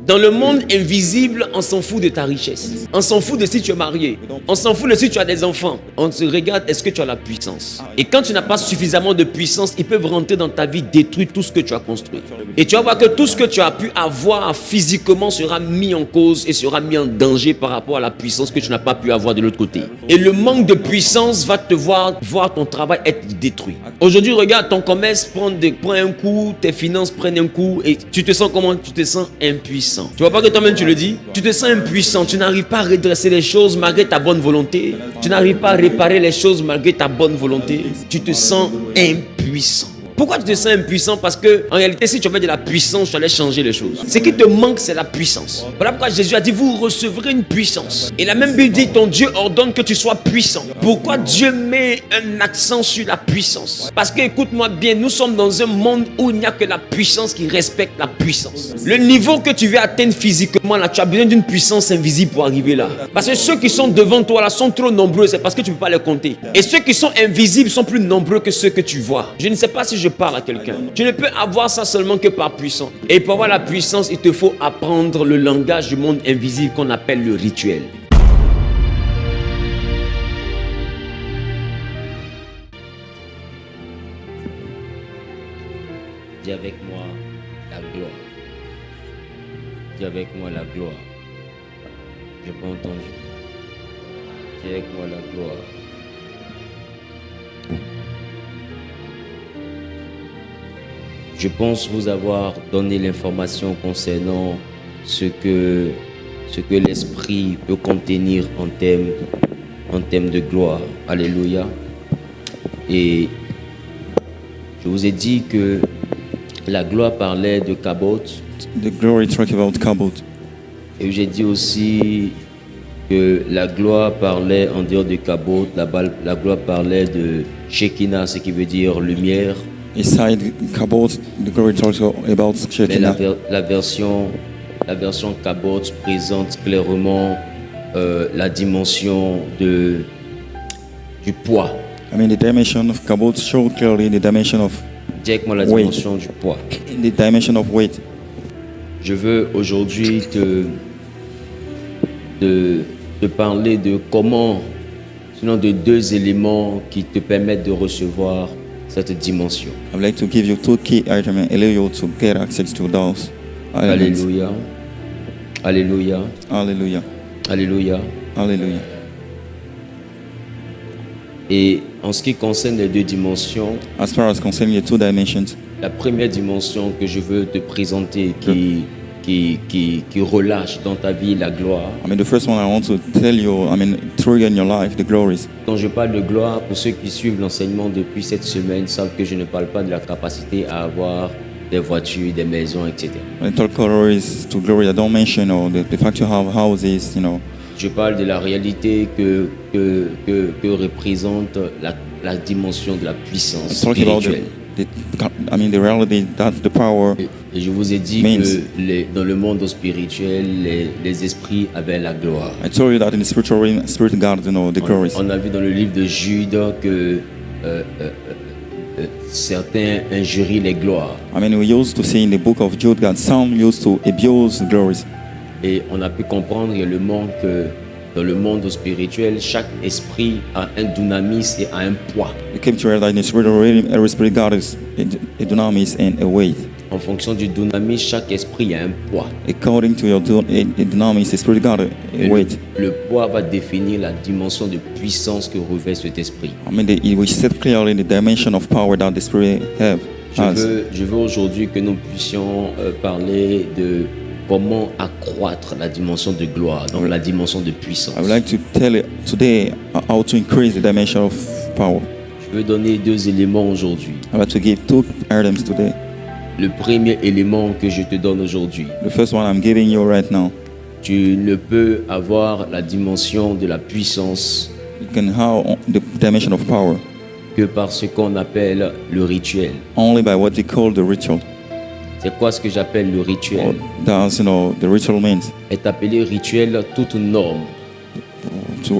Dans le monde invisible, on s'en fout de ta richesse. On s'en fout de si tu es marié. On s'en fout de si tu as des enfants. On se regarde, est-ce que tu as la puissance? Et quand tu n'as pas suffisamment de puissance, ils peuvent rentrer dans ta vie, détruire tout ce que tu as construit. Et tu vas voir que tout ce que tu as pu avoir physiquement sera mis en cause et sera mis en danger par rapport à la puissance que tu n'as pas pu avoir de l'autre côté. Et le manque de puissance va te voir ton travail être détruit. Aujourd'hui, regarde, ton commerce prend un coup, tes finances prennent un coup et tu te sens comment? Tu te sens impuissant. Tu vois pas que toi-même tu le dis? Tu te sens impuissant, tu n'arrives pas à redresser les choses malgré ta bonne volonté. Tu n'arrives pas à réparer les choses malgré ta bonne volonté. Tu te sens impuissant. Pourquoi tu te sens impuissant? Parce que en réalité, si tu avais de la puissance, tu allais changer les choses. Ce qui te manque, c'est la puissance. Voilà pourquoi Jésus a dit, vous recevrez une puissance. Et la même Bible dit, ton Dieu ordonne que tu sois puissant. Pourquoi Dieu met un accent sur la puissance? Parce que, écoute-moi bien, nous sommes dans un monde où il n'y a que la puissance qui respecte la puissance. Le niveau que tu veux atteindre physiquement, là, tu as besoin d'une puissance invisible pour arriver là. Parce que ceux qui sont devant toi, là, sont trop nombreux, c'est parce que tu ne peux pas les compter. Et ceux qui sont invisibles sont plus nombreux que ceux que tu vois. Je ne sais pas si je parle à quelqu'un. Tu ne peux avoir ça seulement que par puissance. Et pour avoir la puissance, il te faut apprendre le langage du monde invisible qu'on appelle le rituel. Dis avec moi la gloire. Dis avec moi la gloire. Je n'ai pas entendu. Dis avec moi la gloire. Je pense vous avoir donné l'information concernant ce que l'esprit peut contenir en termes de gloire. Alléluia. Et je vous ai dit que la gloire parlait de Kabot. The glory talk about Kabot. Et j'ai dit aussi que la gloire parlait en dehors de Kabot. La gloire parlait de Shekinah, ce qui veut dire lumière. Inside Kabot, the glory talks about Mais Shekinah. la version Kabot présente clairement la dimension du poids. I mean, the dimension of Kabot show clearly the dimension of Directement la weight. dimension du poids. The dimension of weight. Je veux aujourd'hui te parler de comment, sinon de deux éléments qui te permettent de recevoir cette dimension. I would like to give you two key items and allow you to get access to those elements. Alléluia. Alléluia. Hallelujah. Alléluia. Hallelujah. Et en ce qui concerne les deux dimensions, As far as concerning the two dimensions, la première dimension que je veux te présenter qui relâche dans ta vie la gloire. I mean, the first one I want to tell you, I mean, trigger in your life, the glories. Quand je parle de gloire, pour ceux qui suivent l'enseignement depuis cette semaine, savent que je ne parle pas de la capacité à avoir des voitures, des maisons, etc. When I talk glories to glory, I don't mention the fact you have houses, Je parle de la réalité que représente la dimension de la puissance I talk about spirituelle. the reality, that's the power. Et je vous ai dit means. que dans le monde spirituel, les esprits avaient la gloire. I told you that in the spiritual realm, spirit God, the glories. On a vu dans le livre de Jude que certains injurient les gloires. I mean, we used to see in the book of Jude that some used to abuse the glories. Et on a pu comprendre également que dans le monde spirituel, chaque esprit a un dynamis et a un poids. You came to realize that in the spiritual realm, every spirit God is a dynamis and a weight. En fonction du dynamis, chaque esprit a un poids. According to your dynamis, the spirit God Et a weight. le poids va définir la dimension de puissance que revêt cet esprit. I mean, we said clearly the dimension of power that the spirit has. Je veux aujourd'hui que nous puissions parler de comment accroître la dimension de gloire, donc la dimension de puissance. I would like to tell you today how to increase the dimension of power. Je veux donner deux éléments aujourd'hui. I would like to give two items today. Le premier élément que je te donne aujourd'hui, The first one I'm giving you right now. tu ne peux avoir la dimension de la puissance You can have the dimension of power que par ce qu'on appelle le rituel. only by what they call the ritual. C'est quoi ce que j'appelle le rituel? That's, the ritual means. Est appelé rituel toute norme.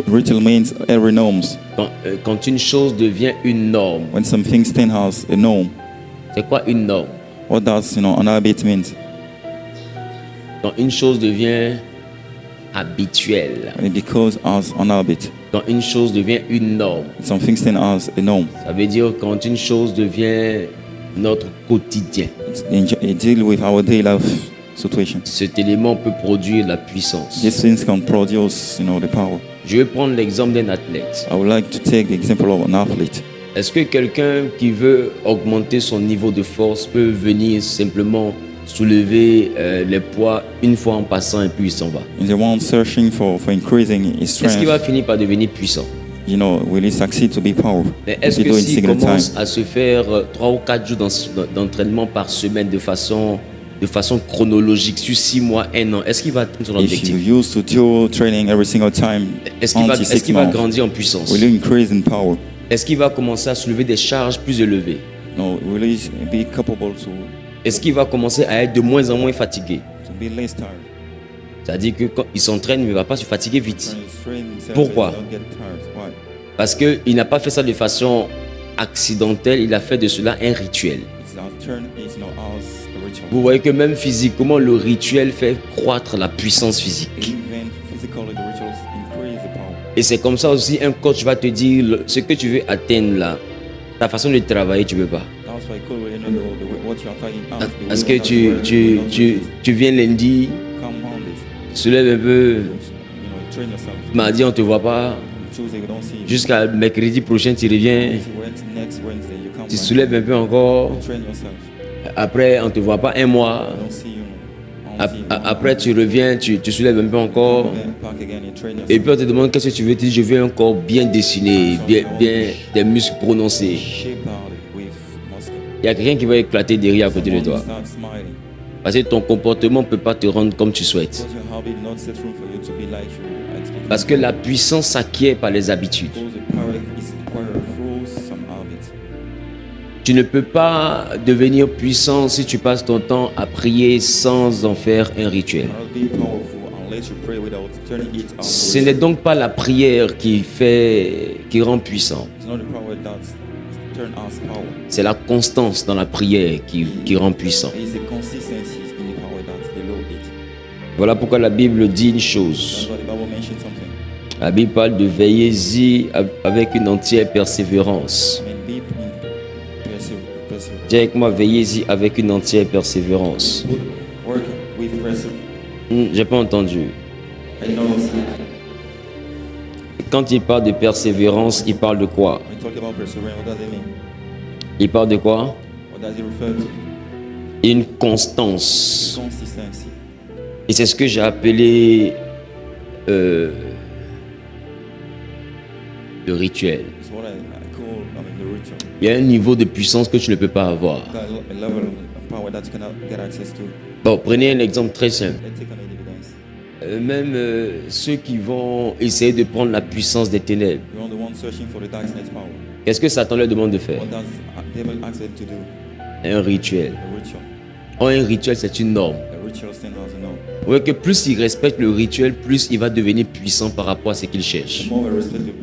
Ritual means every norms. Quand une chose devient une norme, When something still has a norm, c'est quoi une norme? what does, an habit means? Quand une chose devient habituelle, when it becomes as an habit, quand une chose devient une norme, something seen as a norm. ça veut dire quand une chose devient notre quotidien. It deal with our daily life situation. Cet élément peut produire la puissance. These things can produce, the power. Je vais prendre l'exemple d'un athlète. I would like to take the example of an athlete. Est-ce que quelqu'un qui veut augmenter son niveau de force peut venir simplement soulever les poids une fois en passant et puis il s'en va? Is the one searching for increasing his Est-ce qu'il va strength? finir par devenir puissant? Will he succeed to be powerful? Mais est-ce If he que do it s'il single commence time, à se faire 3 ou 4 jours d'entraînement par semaine de façon chronologique sur 6 mois, 1 an, est-ce qu'il va atteindre son if objectif? you used to do training every single time, Est-ce qu'il va, until est-ce 6 qu'il va months, grandir en puissance? will he increase in power? Est-ce qu'il va commencer à soulever des charges plus élevées? No, will he be capable Est-ce qu'il va commencer à être de moins en moins fatigué? to be less tired? C'est-à-dire que quand il s'entraîne, il ne va pas se fatiguer vite. When he's training himself, Pourquoi? he don't get tired. Why? Parce qu'il n'a pas fait ça de façon accidentelle, il a fait de cela un rituel. It's turned it as a ritual. Vous voyez que même physiquement, le rituel fait croître la puissance physique. Even physically, the rituals increase the power. Et c'est comme ça aussi, un coach va te dire ce que tu veux atteindre là, ta façon de travailler, tu ne peux pas. That's why cool, what you are fighting out. Est-ce que tu viens lundi, Come Mondays, soulève un peu, train yourself. mardi on ne te voit pas, Tuesday, we don't see you. jusqu'à mercredi prochain tu reviens, Next Wednesday, you come tu back. soulèves un peu encore, Train yourself. après on ne te voit pas un mois, I don't see you. I don't see you. après tu reviens, tu soulèves un peu encore. Then back again, you train yourself. Et puis on te demande qu'est-ce que tu veux. Tu dis je veux un corps bien dessiné, bien, des muscles prononcés. Shape body with muscle. Il y a quelqu'un qui va éclater derrière à côté de toi. Start smiling. Parce que ton comportement ne peut pas te rendre comme tu souhaites. Because your habit not set room for you to be like you expect. Parce que la puissance s'acquiert par les habitudes. Because the power is acquired through some habits. Tu ne peux pas devenir puissant si tu passes ton temps à prier sans en faire un rituel. You cannot be powerful unless you pray without turning it out. Ce n'est donc pas la prière qui rend puissant. It's not the power that turn us power. C'est la constance dans la prière qui rend puissant. It's the consistency in the power that the Lord it. Voilà pourquoi la Bible dit une chose. That's why the Bible mentioned something. La Bible parle de veiller-y avec une entière persévérance. I mean, be in perseverance. Dis avec moi, veillez-y avec une entière persévérance. Work with perseverance. J'ai pas entendu. I don't understand. Quand il parle de persévérance, il parle de quoi? When you talk about perseverance, what does it mean? Il parle de quoi? What does it refer to? Une constance. Consistency. Et c'est ce que j'ai appelé le rituel. It's what I call, the ritual. Il y a un niveau de puissance que tu ne peux pas avoir. Got a level of power that you cannot get access to. Bon, prenez un exemple très simple. Let's take an evidence. Même ceux qui vont essayer de prendre la puissance des ténèbres, You're the one searching for the darkness power. qu'est-ce que Satan leur demande de faire? What does devil ask them to do? Un rituel. A ritual. Or, un rituel, c'est une norme. A ritual stands as a norm. Vous voyez que plus il respecte le rituel, plus il va devenir puissant par rapport à ce qu'il cherche. The more we respect the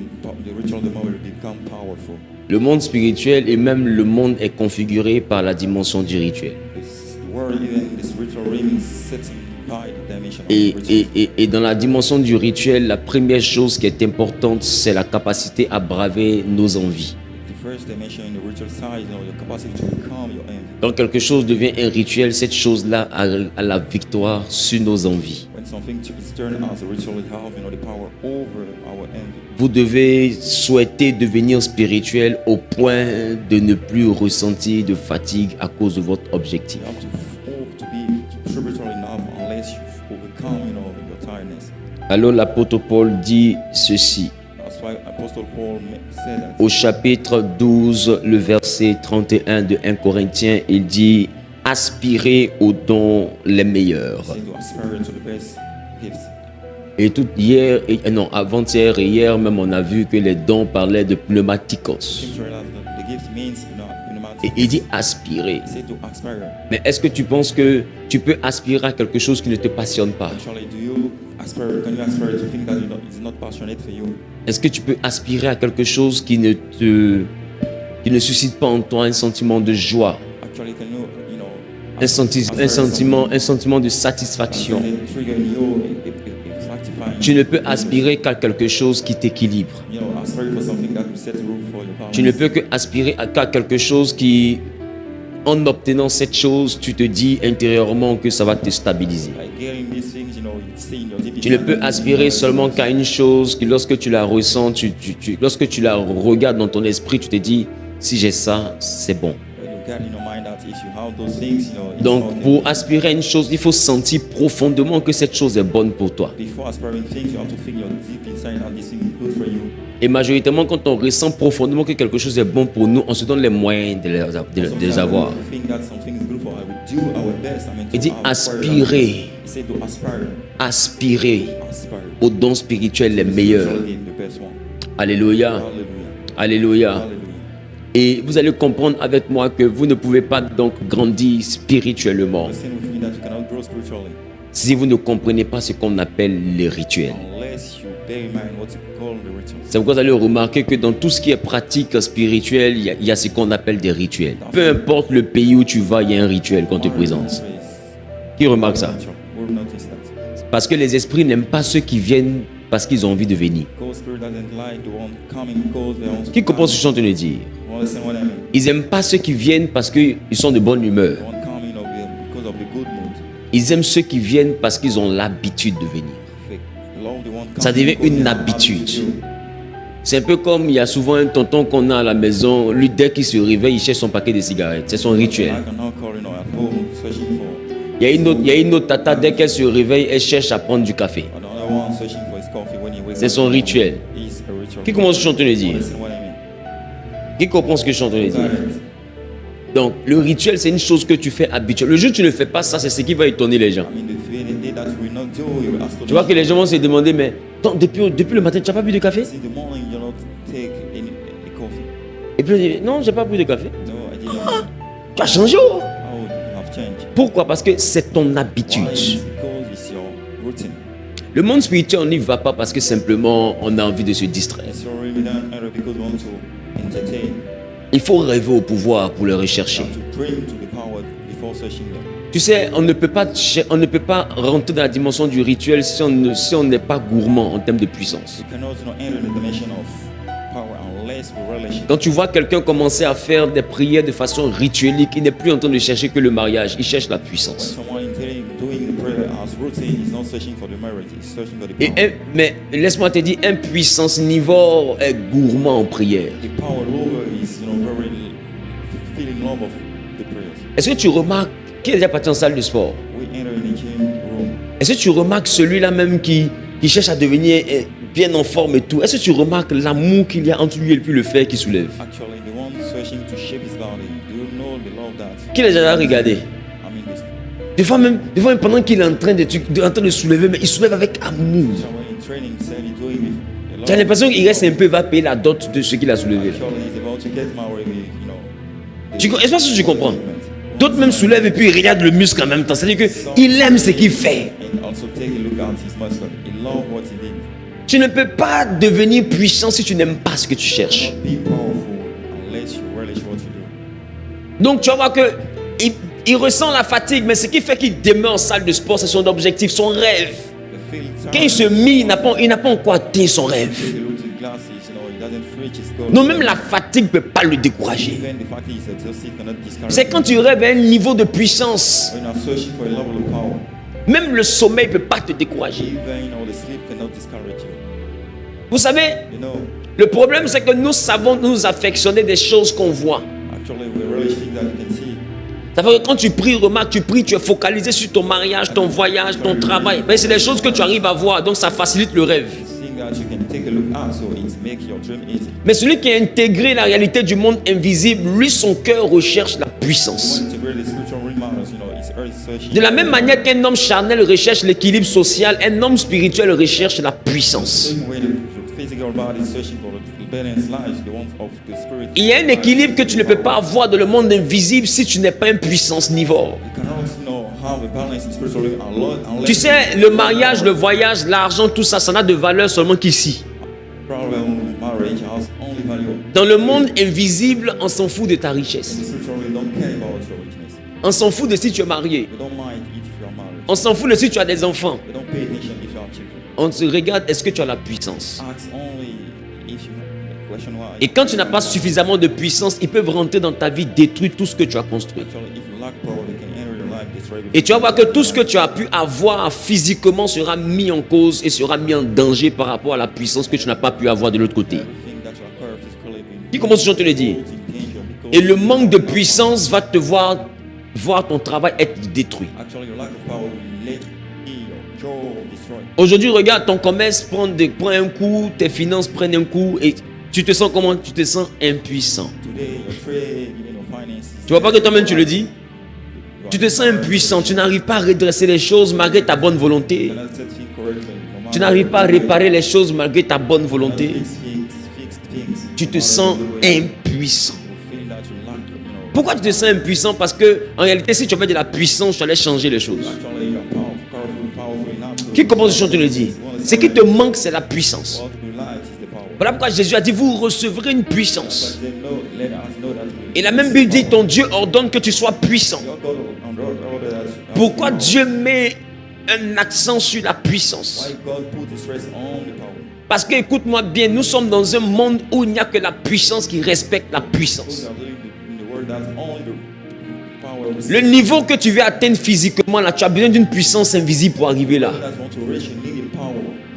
ritual, the more we become powerful. Le monde spirituel et même le monde est configuré par la dimension du rituel. The world, even this ritual realm is set by the dimension of the ritual. Et dans la dimension du rituel, la première chose qui est importante, c'est la capacité à braver nos envies. The first dimension in the ritual side, your capacity to become your envy. Quand quelque chose devient un rituel, cette chose-là a la victoire sur nos envies. When something is turned as a ritual, it have the power over our envy. Vous devez souhaiter devenir spirituel au point de ne plus ressentir de fatigue à cause de votre objectif. You have to hope to be spiritual enough unless you overcome, your tiredness. Alors l'apôtre Paul dit ceci. That's why Apostle Paul said that. Au chapitre 12, le verset 31 de 1 Corinthiens, il dit « Aspirez aux dons les meilleurs ». Say to aspire to the best gifts. Et tout hier, avant-hier et hier même, on a vu que les dons parlaient de pneumatikos. Scripture that the gift means pneumatic. Et il dit aspirer. Say to aspire. Mais est-ce que tu penses que tu peux aspirer à quelque chose qui ne te passionne pas? Actually, do you aspire? Can you aspire to think that it's not passionate for you? Est-ce que tu peux aspirer à quelque chose qui ne suscite pas en toi un sentiment de joie? Actually, can you, un sentiment de satisfaction. Trigger in you a satisfying. Tu ne peux aspirer qu'à quelque chose qui t'équilibre. Aspiring for something that will set the roof for your balance. Tu ne peux que aspirer qu'à quelque chose qui, en obtenant cette chose, tu te dis intérieurement que ça va te stabiliser. Like getting these things, you see in your deep Tu ne inside. peux aspirer seulement qu'à une chose que lorsque tu la ressens, lorsque tu la regardes dans ton esprit, tu te dis, si j'ai ça, c'est bon. When you get in your mind that if you have those things, it's Donc, okay. pour aspirer à une chose, il faut sentir profondément que cette chose est bonne pour toi. Before aspiring things, you have to think your deep inside that this thing is good for you. Et majoritairement, quand on ressent profondément que quelque chose est bon pour nous, on se donne les moyens de les avoir. Sometimes we think that something is good for us, we do our best. Il dit aspire. aspirer, He said to aspire, aspirer aspire. aux dons spirituels les meilleurs. Spiritually, the best one. Alléluia, Hallelujah. alléluia. Hallelujah. Et vous allez comprendre avec moi que vous ne pouvez pas donc grandir spirituellement Listen with me that you cannot grow spiritually si vous ne comprenez pas ce qu'on appelle les rituels. unless you bear in mind what you call the rituals. C'est pourquoi vous allez remarquer que dans tout ce qui est pratique spirituelle, il y a ce qu'on appelle des rituels. Peu importe le pays où tu vas, il y a un rituel qu'on te présente. Qui remarque ça? We'll notice that. Parce que les esprits n'aiment pas ceux qui viennent parce qu'ils ont envie de venir. God's spirit doesn't like the one coming because they want to Qui comprend ce que come. je suis en train de dire? You understand what I mean? Ils n'aiment pas ceux qui viennent parce qu'ils sont de bonne humeur. The one coming because of the good mood. Ils aiment ceux qui viennent parce qu'ils ont l'habitude de venir. They love the one Ça coming devient because une they have habitude. to do. C'est un peu comme il y a souvent un tonton qu'on a à la maison. Lui, dès qu'il se réveille, il cherche son paquet de cigarettes. C'est son rituel. Like an alcohol, at home, searching for Il y a une autre tata, dès qu'elle se réveille, elle cherche à prendre du café. another one, searching for his coffee when he wakes C'est up. son rituel. It's a ritual. Qui commence ce que je suis en train de You dire? understand what I mean? Qui comprend ce que je suis en train de dire? Got it. Donc, le rituel, c'est une chose que tu fais habituellement. Le jour où tu ne fais pas ça, c'est ce qui va étonner les gens. I mean, the day that we not do, you will astonish. Tu vois que les gens vont se demander, mais donc, depuis le matin, tu n'as pas bu de café? In the morning, you not take any coffee. Et puis on dit, non, j'ai pas bu de café. No, I didn't. Tu as changé. Oh. How would you have changed? Pourquoi? Parce que c'est ton Why? habitude. It's because it's your routine. Le monde spirituel, on n'y va pas parce que simplement on a envie de se distraire. It's your rhythm error because we want to entertain. Il faut rêver au pouvoir pour le You rechercher. have to dream to the power before searching them. Tu sais, on ne peut pas rentrer dans la dimension du rituel si on n'est pas gourmand en termes de puissance. You cannot enter the dimension of power unless we relish it. Quand tu vois quelqu'un commencer à faire des prières de façon rituelique, il n'est plus en train de chercher que le mariage, il cherche la When puissance. someone doing the prayer as routine is not searching for the marriage, he's searching for the Et power. mais laisse-moi te dire, un puissance-nivore est gourmand en prière. The power lover is, very feeling love of the prayers. Est-ce que tu remarques qui est déjà parti en salle de sport? We enter in the gym room. Est-ce que tu remarques celui-là même qui cherche à devenir bien en forme et tout? Est-ce que tu remarques l'amour qu'il y a entre lui et puis le fer qui soulève? Actually, the one searching to shape his body. Do you know the love that? Qui l'a déjà regardé? I mean, this. Des fois même pendant qu'il est en train de soulever, mais il soulève avec amour. So when in training, say he's doing with the Tu as love. l'impression qu'il reste un peu, il va payer la dot de ce qu'il a soulevé. Actually, he's about to get married with, Est-ce que tu comprends? D'autres même soulèvent et puis ils regardent le muscle en même temps. C'est-à-dire qu'il aime ce qu'il fait. And also take a look at his muscle. He love what he did. Tu ne peux pas devenir puissant si tu n'aimes pas ce que tu cherches. Be powerful unless you relish what you do. Donc tu vas voir que il ressent la fatigue, mais ce qui fait qu'il demeure en salle de sport, c'est son objectif, son rêve. The feel Quand il se mit, il n'a pas encore atteint son rêve. Take a look at his glasses, he doesn't reach his goal. Non, même la fatigue ne peut pas le décourager. Even the fact that he's exhausted cannot discourage C'est him. quand tu rêves à un niveau de puissance, When you are searching for a level of power, même le sommeil ne peut pas te décourager. even the sleep cannot discourage you. Vous savez, You know, le problème c'est que nous savons nous affectionner des choses qu'on voit. actually we relish things that you can see. Ça fait que quand tu pries, remarque, tu es focalisé sur ton mariage, ton voyage, ton travail. Mais c'est des choses que tu arrives à voir, donc ça facilite le rêve. Seeing that you can take a look at, so it makes your dream easy. Mais celui qui a intégré la réalité du monde invisible, lui, son cœur recherche la puissance. When integrate the spiritual realm matters, his earth is searching. De la même manière qu'un homme charnel recherche l'équilibre social, un homme spirituel recherche la puissance. Same way the physical body is searching for the balance life, the one of the spirit. Il y a un équilibre que tu ne peux pas avoir dans le monde invisible si tu n'es pas un puissance nivore. You cannot, have a balance in spiritual realm unless Tu sais, le mariage, le voyage, l'argent, tout ça, ça n'a de valeur seulement qu'ici. problem marriage has only value. Dans le monde invisible, on s'en fout de ta richesse. The spiritual realm don't care about your richness. On s'en fout de si tu es marié. We don't mind if you are married. On s'en fout de si tu as des enfants. We don't pay attention if you have children. On se regarde, est-ce que tu as la puissance? Ask only if you have question why. Et quand tu n'as pas suffisamment de puissance, ils peuvent rentrer dans ta vie, détruire tout ce que tu as construit. Actually, if you lack power, they can enter your life, destroy everything. Et tu vas voir que tout ce que tu as pu avoir physiquement sera mis en cause et sera mis en danger par rapport à la puissance que tu n'as pas pu avoir de l'autre côté. Everything that you acquire physically will Qui commence à te le dire? put in danger because Et le manque de puissance va te voir ton travail être détruit. actually your lack of power will let your job destroy. Aujourd'hui, regarde, ton commerce prend un coup, tes finances prennent un coup et tu te sens comment? Tu te sens impuissant. Today, your trade, even your finances. Tu vois pas que toi-même tu le dis? Tu te sens impuissant, tu n'arrives pas à redresser les choses malgré ta bonne volonté. You cannot set things correctly, no matter Tu n'arrives pas à réparer les choses malgré ta bonne volonté. fix things. Tu te sens impuissant. You feel that you lack, Pourquoi tu te sens impuissant? Parce que en réalité, si tu avais de la puissance, tu allais changer les choses. actually you are powerful enough to Qui commence à te le dire? Ce qui te manque, c'est la puissance. what we lack is the power. Voilà pourquoi Jésus a dit, vous recevrez une puissance. But they know, let us know that we Et la même Bible dit, ton Dieu ordonne que tu sois puissant. your God order that Pourquoi Dieu met un accent sur la puissance? why God put the stress on the power. Parce que, écoute-moi bien, nous sommes dans un monde où il n'y a que la puissance qui respecte la puissance. We are living in the world that only the power we Le niveau que tu veux atteindre physiquement, là, tu as besoin d'une puissance invisible pour arriver là. that want to reach, you need the power.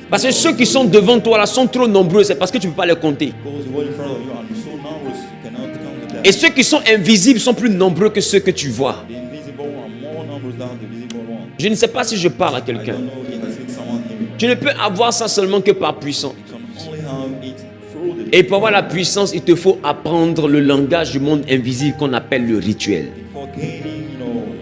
Parce que ceux qui sont devant toi là sont trop nombreux, c'est parce que tu ne peux pas les compter. Because the one in front of you are so numerous, you cannot count them. Et ceux qui sont invisibles sont plus nombreux que ceux que tu vois. The invisible are more numbers than the visible one. Je ne sais pas si je parle à I quelqu'un. don't know if I speak someone here. Tu ne peux avoir ça seulement que par puissance. You can only have it through the Et pour avoir la puissance, il te faut apprendre le langage du monde invisible qu'on appelle le rituel. for gaining,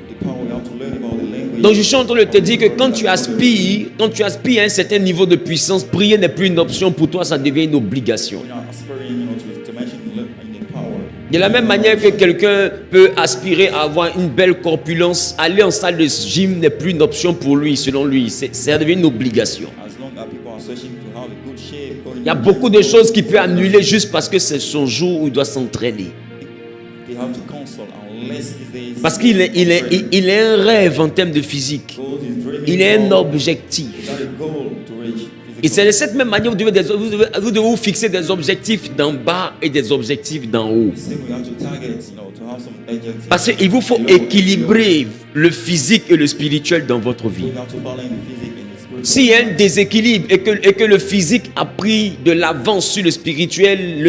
the power. You have to learn about the language. Donc je suis en train de te dire que quand tu aspires à un certain niveau de puissance, prier n'est plus une option pour toi, ça devient une obligation. When you are aspiring, to mention in the power. De la même manière que quelqu'un peut aspirer à avoir une belle corpulence, aller en salle de gym n'est plus une option pour lui, selon lui. Ça devient une obligation. As long as people are searching to have a good shape, going Il y a beaucoup de choses qu'il peut annuler juste parce que c'est son jour où il doit s'entraîner. they have to consult unless these days. Parce qu'il est un rêve en termes de physique. God is dreaming Il est un about objectif. that a goal to reach. Et c'est de cette même manière que vous devez vous fixer des objectifs d'en bas et des objectifs d'en haut. Same we have to target, to have some agency. Parce qu'il vous faut équilibrer le physique et le spirituel dans votre vie. We have to balance the physique and the spiritual. S'il y a un déséquilibre et que le physique a pris de l'avance sur le spirituel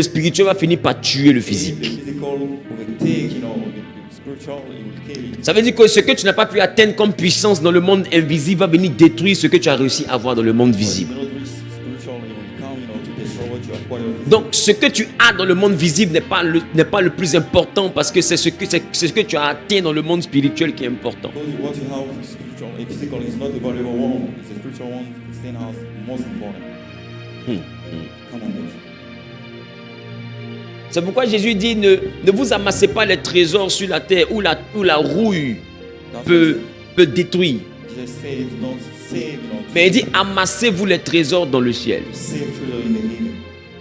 va finir par tuer le If the physique. physical will take, the spiritual, it will kill it. Ça veut dire que ce que tu n'as pas pu atteindre comme puissance dans le monde invisible va venir détruire ce que tu as réussi à avoir dans le monde If visible. you not reach spiritual, it will come, to destroy what you acquire. Donc ce que tu as dans le monde visible n'est pas le plus important parce que c'est ce que tu as atteint dans le monde spirituel qui est important. Because what you have is spiritual, a physical is not the valuable one. It's the spiritual one that still has most important. Come on, guys. C'est pourquoi Jésus dit ne vous amassez pas les trésors sur la terre où la rouille peut détruire. Jesus said, don't save, Mais il dit amassez-vous les trésors dans le ciel. save treasure in the heaven.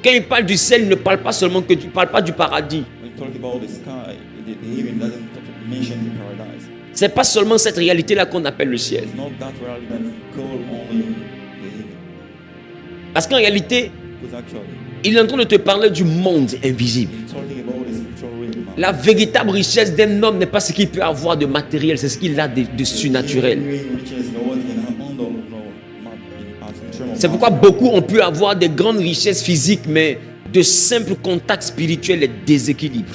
Quand il parle du ciel, il ne parle pas seulement parle pas du paradis. When you talk about the sky, the heaven doesn't mention the paradise. C'est pas seulement cette réalité-là qu'on appelle le ciel. It's not that reality that's called only the heaven. Parce qu'en réalité, Because actually, il est en train de te parler du monde invisible. it's talking about the spiritual realm. La véritable richesse d'un homme n'est pas ce qu'il peut avoir de matériel, c'est ce qu'il a de surnaturel. C'est pourquoi beaucoup ont pu avoir des grandes richesses physiques, mais de simples contacts spirituels et déséquilibres.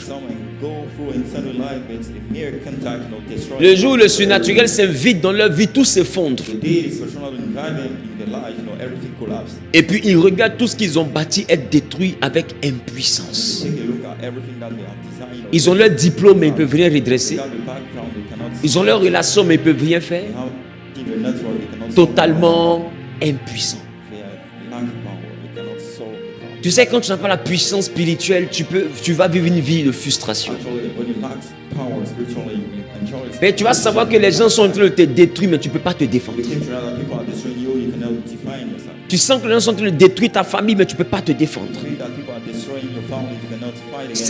Le jour où le surnaturel s'invite dans leur vie, tout s'effondre. Et puis ils regardent tout ce qu'ils ont bâti être détruit avec impuissance. Ils ont leur diplôme mais ils ne peuvent rien redresser. Ils ont leur relation mais ils ne peuvent rien faire. Totalement impuissants. Tu sais, quand tu n'as pas la puissance spirituelle, tu vas vivre une vie de frustration. Mais tu vas savoir que les gens sont en train de te détruire, mais tu ne peux pas te défendre. Tu sens que les gens sont en train de détruire ta famille, mais tu ne peux pas te défendre.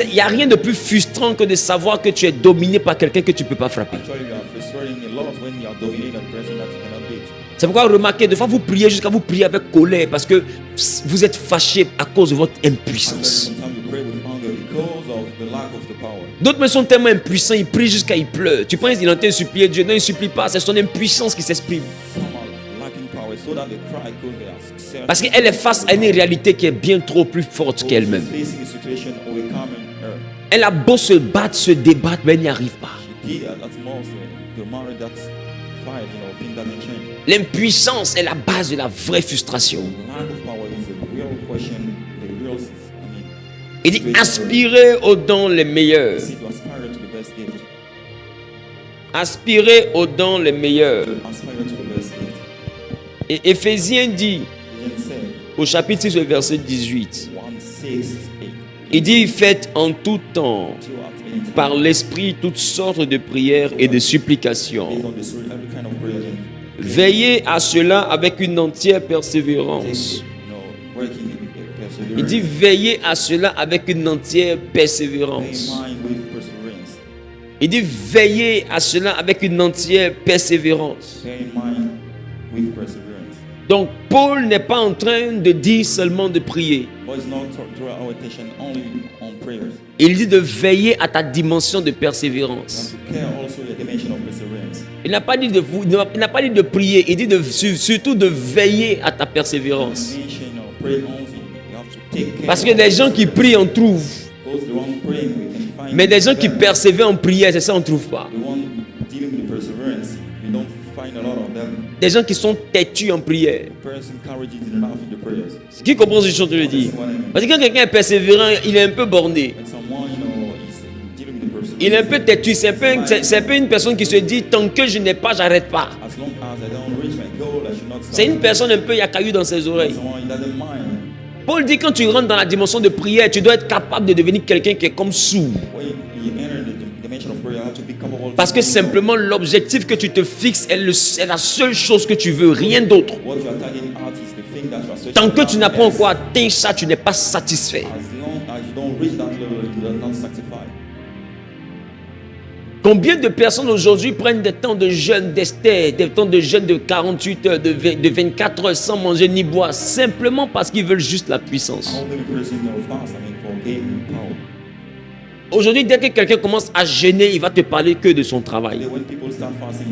Il n'y a rien de plus frustrant que de savoir que tu es dominé par quelqu'un que tu ne peux pas frapper. Actually, C'est pourquoi remarquez, des fois vous priez jusqu'à vous prier avec colère parce que vous êtes fâché à cause de votre impuissance. Sometimes you pray with anger because of the lack of the power. D'autres mais sont tellement impuissants, ils prient jusqu'à ils pleurent. Tu penses qu'il est en train de supplier Dieu? Non, il ne supplie pas, c'est son impuissance qui s'exprime. Some are lacking power so that they cry because they are scared. Parce qu'elle est face à une réalité qui est bien trop plus forte qu'elle-même. She's facing a situation overcoming her. Elle a beau se battre, se débattre, mais elle n'y arrive pas. She did at most the marriage that's fight, thing doesn't change. L'impuissance est la base de la vraie frustration. Lack of power is a real question, the real, Il dit aspirez aux dons les meilleurs. seek to aspire to the best gift. Aspirez aux dons les meilleurs. Aspire to the best gift. Et Éphésiens dit Ephesians said, au chapitre 6, verset 18, 1:6-8. il dit faites en tout temps To at any time, par l'esprit toutes sortes de prières et de supplications. based on the spirit, every kind of prayer. Veillez à cela avec une entière persévérance. Working perseverance. Il dit veillez à cela avec une entière persévérance. Bear in mind with perseverance. Il dit veillez à cela avec une entière persévérance. Bear in mind with perseverance. Donc Paul n'est pas en train de dire seulement de prier. But it's not to draw our attention only on prayers. Il dit de veiller à ta dimension de persévérance. And to care also your dimension of perseverance. Il n'a pas dit de il n'a pas dit de prier, il dit surtout de veiller à ta persévérance. Mention or pray only. You have to take care. Parce que des gens qui prient en trouvent, Because the one praying we can find. mais des gens qui them. persévèrent en prière, c'est ça on ne trouve pas. The one dealing with perseverance, we don't find a lot of them. Des gens qui sont têtus en prière. The person courageous enough in the prayers. Qui comprend ce que je te le dis? Parce que quand quelqu'un est persévérant, il est un peu borné. When someone is dealing with the perseverance, Il est un peu têtu. C'est un peu une personne qui se dit tant que je n'ai pas, j'arrête pas. as long as I don't reach my goal, I should not stop. C'est une personne un peu yacaillou dans ses oreilles. Someone doesn't mind. Paul dit quand tu rentres dans la dimension de prière, tu dois être capable de devenir quelqu'un qui est comme sourd. When you enter the dimension of prayer, you have to be capable. Parce que simplement l'objectif que tu te fixes est la seule chose que tu veux, rien d'autre. What you are targeting at is the thing that you are searching Tant que for. tu n'as pas encore atteint ça, tu n'es pas satisfait. As long as you don't reach that level, you are not satisfied. Combien de personnes aujourd'hui prennent des temps de jeûne d'Esther, des temps de jeûne de 48 heures, de 24 heures sans manger ni boire, simplement parce qu'ils veulent juste la puissance. How many persons are fast? For gaining power. Aujourd'hui, dès que quelqu'un commence à jeûner, il va te parler que de son travail. Today, when people start fasting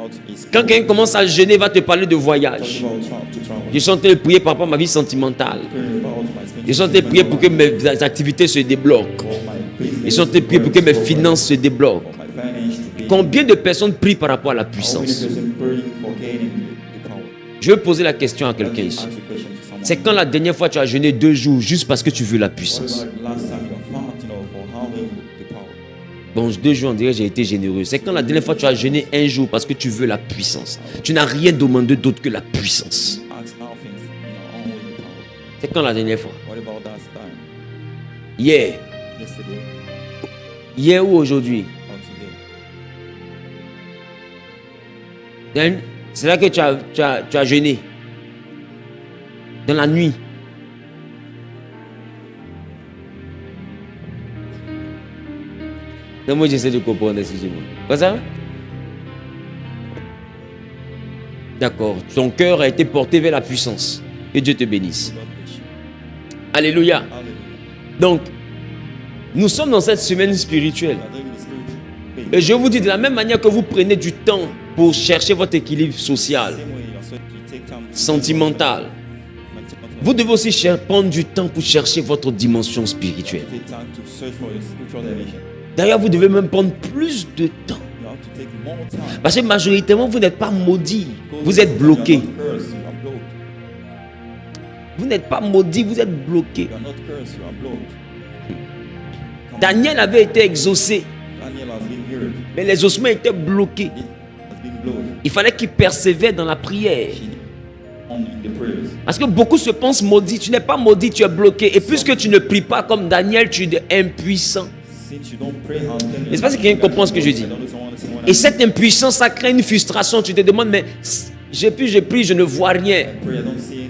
out, it's Quand quelqu'un commence à jeûner, il va te parler de voyage. talking about to travel. Je suis en train de prier par rapport à ma vie sentimentale. Praying about my spending. Je suis en train de prier pour que mes activités se débloquent. For my business. Je suis en train de prier pour que mes finances se débloquent. For my finance to be. Combien de personnes prient par rapport à la How many puissance? persons praying for gaining the power? Je vais poser la question à quelqu'un Ask ici. a question to someone. C'est quand la dernière fois tu as jeûné 2 jours juste parce que tu veux la What puissance? about last time you are fast, for having the power? Bon, 2 jours, on dirait que j'ai été généreux. C'est quand la dernière fois tu as jeûné 1 jour parce que tu veux la puissance. Tu n'as rien demandé d'autre que la puissance. Ask nothing, only the power. C'est quand la dernière fois? What about that time? Hier. Yesterday Hier ou aujourd'hui? or today? Then, c'est là que tu as jeûné. Dans la nuit. Non, moi j'essaie de comprendre, excusez-moi. Quoi ça? D'accord. Ton cœur a été porté vers la puissance. Que Dieu te bénisse. God bless you. Alléluia. Hallelujah. Donc, nous sommes dans cette semaine spirituelle. We are doing the spiritual base. Et je vous dis, de la même manière que vous prenez du temps pour chercher votre équilibre social, Same way you take time to sentimental, vous devez aussi prendre du temps pour chercher votre dimension spirituelle. take time to search for your spiritual dimension. D'ailleurs, vous devez même prendre plus de temps. You have to take more time. Parce que majoritairement, vous n'êtes pas maudit. Because Vous êtes you are bloqué. not cursed, you are blocked. Vous n'êtes pas maudit, vous êtes bloqué. You are not cursed, you are blocked. Daniel avait été exaucé, Daniel has been heard. mais l'exaucement était bloqué. It has been blocked. Il fallait qu'il persévère dans la prière. On in the prayers. Parce que beaucoup se pensent maudits. Tu n'es pas maudit, tu es bloqué. Et puisque tu ne pries pas comme Daniel, tu es impuissant. Since you don't pray how can N'est-ce pas si quelqu'un comprend ce que je dis? Et cette impuissance, ça crée une frustration. Tu te demandes, mais je prie, je ne vois rien. pray, I don't see any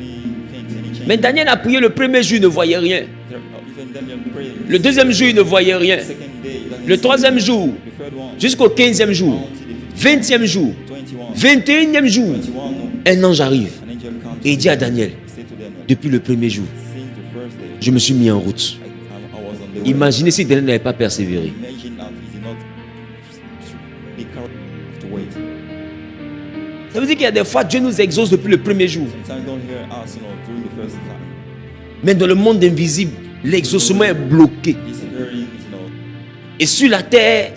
change. Mais Daniel a prié le premier jour, il ne voyait rien. Even Daniel prayed. Le deuxième jour, il ne voyait rien. Second day, he Le doesn't troisième jour, see. The third one, jusqu'au 15e jour, 20e jour, 21, 21e jour, 21, no. un ange arrive an angel comes et il dit à Daniel, to say to Daniel, depuis le premier jour, since the first day, je me suis mis en route. I was on the way. Imaginez si Daniel n'avait pas persévéré. Imagine that he did not be careful to wait. Ça veut dire qu'il y a des fois, Dieu nous exauce depuis le premier jour. Sometimes don't hear us, during the first time. Mais dans le monde invisible, l'exaucement est bloqué. This hearing, Et sur la terre,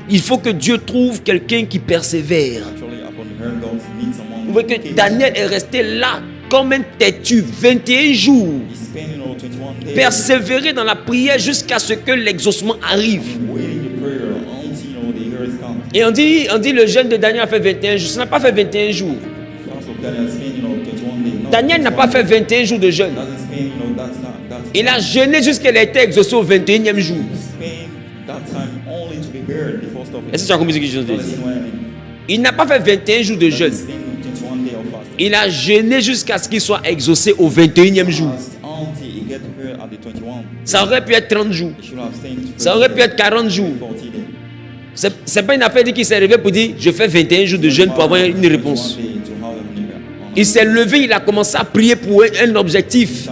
il faut que Dieu trouve quelqu'un qui persévère. actually upon the hearing, God needs someone. Vous voyez que Daniel est resté là comme un têtu 21 jours. He's spending 21 days Persévérer dans la prière jusqu'à ce que l'exaucement arrive. waiting the prayer until the hearers come. Et on dit le jeûne de Daniel a fait 21 jours. Ça n'a pas fait 21 jours. Fast of Daniel spending 21 days. No, Daniel n'a pas fait 21 jours de jeûne. doesn't spend that time. Il a jeûné jusqu'à qu'il ait été exaucé au 21e jour. Spend that time only to be heard before stopping. Est-ce que tu as compris ce que je dis? Understand what I mean? Il n'a pas fait 21 jours de jeûne. Spend 21 days of fasting. Il a jeûné jusqu'à ce qu'il soit exaucé au 21e jour. Fast until he get heard at the 21. Ça aurait pu être 30 jours. He should have stayed Ça aurait pu être 40 jours. 40 days. C'est pas une affaire qu'il s'est réveillé pour dire je fais 21 jours de jeûne pour avoir une réponse. Il s'est levé, il a commencé à prier pour un objectif.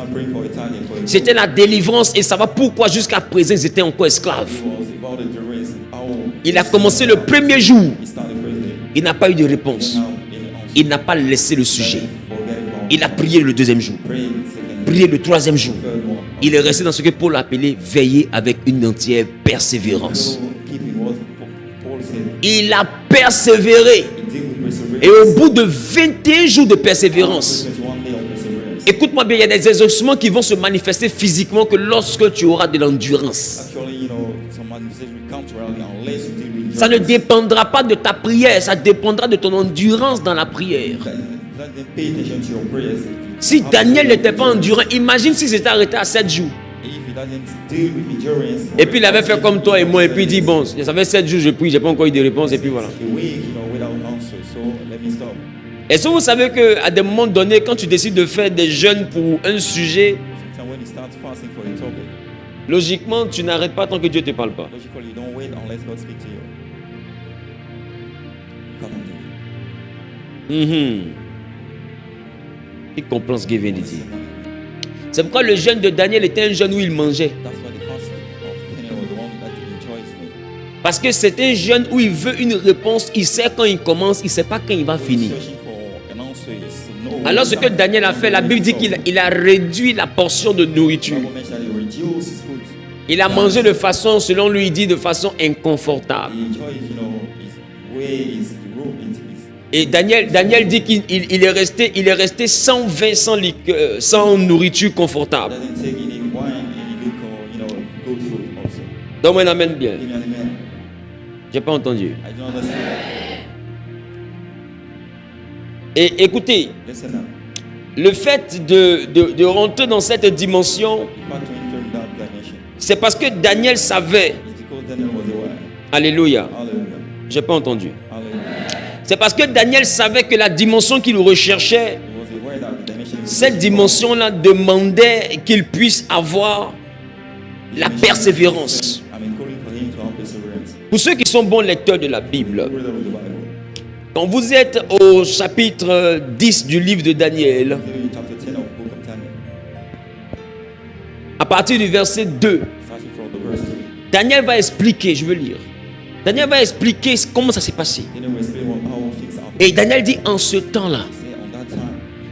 C'était la délivrance et ça va pourquoi jusqu'à présent ils étaient encore esclaves. Il a commencé le premier jour. Il n'a pas eu de réponse. Il n'a pas laissé le sujet. Il a prié le deuxième jour. Prié le troisième jour. Il est resté dans ce que Paul appelait veiller avec une entière persévérance. Il a persévéré. Et au bout de 21 jours de persévérance, écoute-moi bien, il y a des exaucements qui vont se manifester physiquement que lorsque tu auras de l'endurance. Ça ne dépendra pas de ta prière, ça dépendra de ton endurance dans la prière. Si Daniel n'était pas endurant, imagine s'il s'était arrêté à 7 jours. Et puis il avait fait comme toi et moi, et puis il dit bon, ça fait 7 jours je prie, j'ai pas encore eu de réponse, et puis voilà. Est-ce que vous savez qu'à des moments donnés, quand tu décides de faire des jeûnes pour un sujet, logiquement, tu n'arrêtes pas tant que Dieu ne te parle pas. Il comprend ce qu'il vient de dire. C'est pourquoi le jeûne de Daniel était un jeûne où il mangeait. Parce que c'est un jeûne où il veut une réponse, il sait quand il commence, il ne sait pas quand il va finir. Alors ce que Daniel a fait, la Bible dit qu'il a réduit la portion de nourriture. Il a mangé de façon, selon lui, il dit, de façon inconfortable. Et Daniel dit qu'il est resté sans vin, sans nourriture confortable. Donne-moi un amen bien. J'ai pas entendu. Et écoutez, le fait de rentrer dans cette dimension, c'est parce que Daniel savait. Alléluia. J'ai pas entendu. C'est parce que Daniel savait que la dimension qu'il recherchait, cette dimension-là demandait qu'il puisse avoir la persévérance. Pour ceux qui sont bons lecteurs de la Bible, quand vous êtes au chapitre 10 du livre de Daniel, à partir du verset 2, Daniel va expliquer, je veux lire. Daniel va expliquer comment ça s'est passé. Et Daniel dit, en ce temps-là,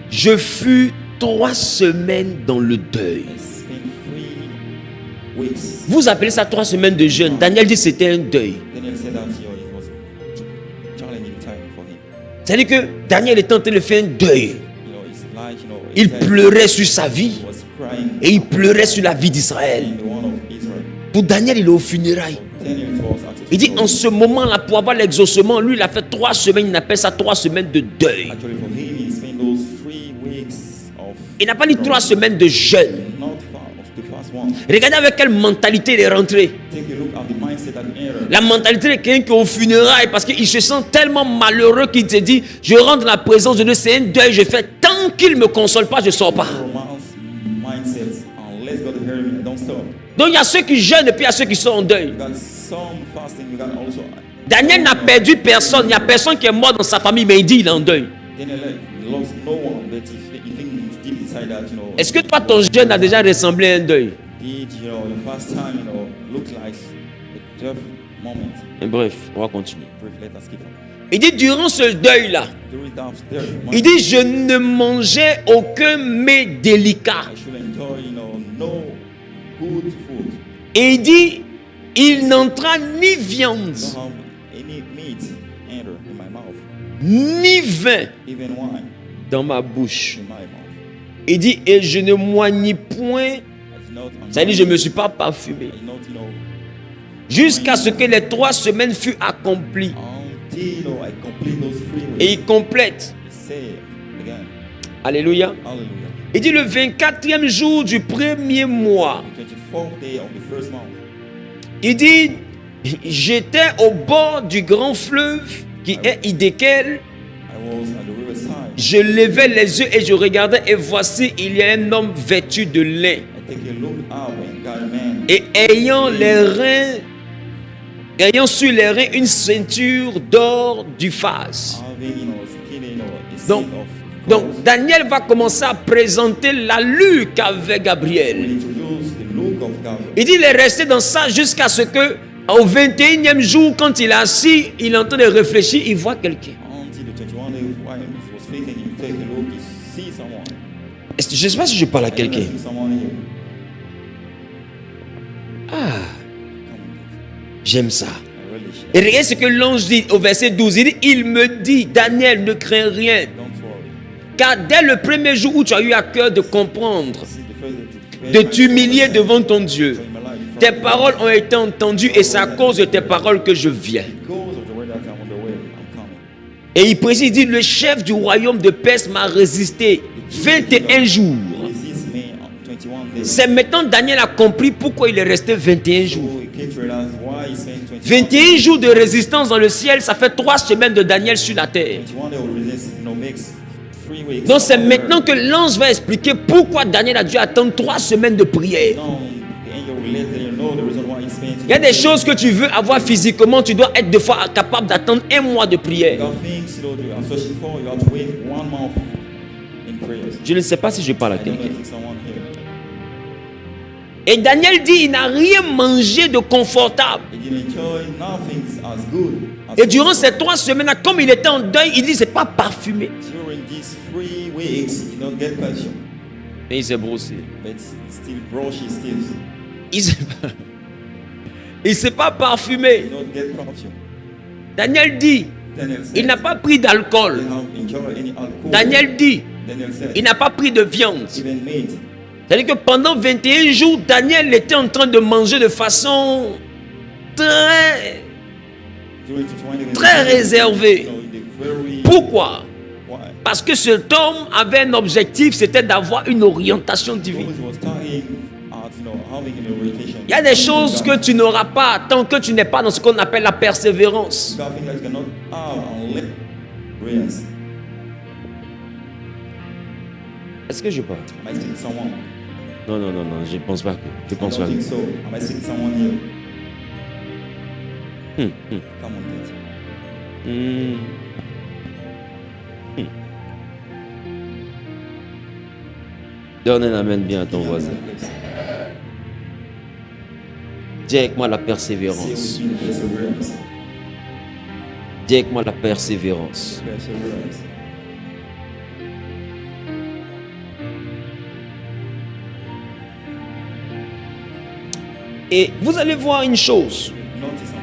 je fus 3 semaines dans le deuil. Vous appelez ça 3 semaines de jeûne. Daniel dit c'était un deuil. C'est-à-dire que Daniel est en train de faire un deuil. Il pleurait sur sa vie. Et il pleurait sur la vie d'Israël. Pour Daniel, il est au funérailles. Il dit en ce moment-là, pour avoir l'exaucement, lui, il a fait 3 semaines. Il appelle ça 3 semaines de deuil. Il n'a pas dit 3 semaines de jeûne. Regardez avec quelle mentalité il est rentré. La mentalité de quelqu'un qui est au funérailles parce qu'il se sent tellement malheureux qu'il se dit je rentre dans la présence de Dieu, c'est un deuil, je fais tant qu'il ne me console pas, je ne sors pas. Donc il y a ceux qui jeûnent et puis il y a ceux qui sont en deuil. Daniel n'a perdu personne, il n'y a personne qui est mort dans sa famille, mais il dit il est en deuil. he loves no one, but he thinks deep inside that, Est-ce que toi, ton jeûne a déjà ressemblé à un deuil? did, the first time, look like a tough moment. Et bref, on va continuer. Brief, let us keep on. Il dit, durant ce deuil-là, During that tough moment, il dit, je ne mangeais aucun mets délicat. I should enjoy, no good food. Et il dit, il n'entra ni viande, Don't have any meat enter in my mouth, ni vin even wine dans ma bouche. in my mouth. Il dit, et je ne moignis point, I did not ça dit, je ne me suis pas parfumé, I did not, jusqu'à ce que les 3 semaines furent accomplies. until, I complete those 3 weeks. Et il complète. He said again, Alléluia. hallelujah. Il dit, le 24e jour du premier mois, The 24th day of the first month, il dit, j'étais au bord du grand fleuve qui est Idékel. I was at the riverside. Je levais les yeux et je regardais, et voici, il y a un homme vêtu de lin, I take a look up and got a man et ayant sur les reins une ceinture d'or du phase. having, skin, a Donc, set of Donc clothes. Daniel va commencer à présenter l'allure qu'avait We Gabriel. introduce the look of Gabriel. Il dit il est resté dans ça jusqu'à ce que au 21e jour, quand il est assis, il est en train de réfléchir, il voit quelqu'un. Until the 21 day while he was thinking, you take a look, you see someone. Je ne sais pas si je parle à I never quelqu'un. see someone here. Ah, Come on, j'aime ça. I really share. Et regarde ce que l'ange dit au verset 12. Il dit, il me dit, Daniel, ne crains rien. Don't worry. Car dès le premier jour où tu as eu à cœur de comprendre, This is the first day to de prepare t'humilier myself devant ton Dieu, in my life in front tes of God. paroles ont été entendues et c'est à cause de tes paroles que je viens. Because of the way that I'm on the way, I'm coming. Et il précise, il dit, le chef du royaume de Perse m'a résisté 21 jours. Resist me on 21 days. C'est maintenant Daniel a compris pourquoi il est resté 21 jours. So he came to realize why he spent 21 21 jours de résistance dans le ciel, ça fait 3 semaines de Daniel sur la terre. 21 days of resist, makes 3 weeks. Donc c'est maintenant que l'ange va expliquer pourquoi Daniel a dû attendre 3 semaines de prière. Now, the angel will let you know the reason why he spent. Il y a des choses que tu veux avoir physiquement, tu dois être des fois capable d'attendre 1 mois de prière. There are things you are searching for, you have to wait 1 month in prayers. Je ne sais pas si je parle à I don't know quelqu'un. if it's someone here. Et Daniel dit, il n'a rien mangé de confortable. He didn't enjoy nothing as good. As Et durant ces 3 semaines-là, comme il était en deuil, il dit, c'est pas parfumé. during these 3 weeks, he don't get perfume, Et il s'est brossé. but still brush his teeth. Il s'est pas He parfumé. don't get perfume. Daniel dit, Daniel said, il n'a pas pris d'alcool. they have enjoyed any alcohol. Daniel dit, Daniel said, il n'a pas pris de viande. even meat. C'est-à-dire que pendant 21 jours, Daniel était en train de manger de façon très, During 21 days, très réservée. in the very Pourquoi? why? Parce que cet homme avait un objectif, c'était d'avoir une orientation divine. Because he was targeting at having an orientation. Il y a des choses que tu n'auras pas tant que tu n'es pas dans ce qu'on appelle la persévérance. God things that you cannot have unless prayers. Est-ce que je parle? Am I speaking to someone? Non, non, non, non, je pense pas que. Je I pense don't pas think que. so. Am I speaking to someone here? Come on, Pete. Donne un amen bien à ton voisin. Dis avec moi la persévérance. Say with me, perseverance. Dis avec moi la persévérance. Perseverance. Et vous allez voir une chose. Notice something.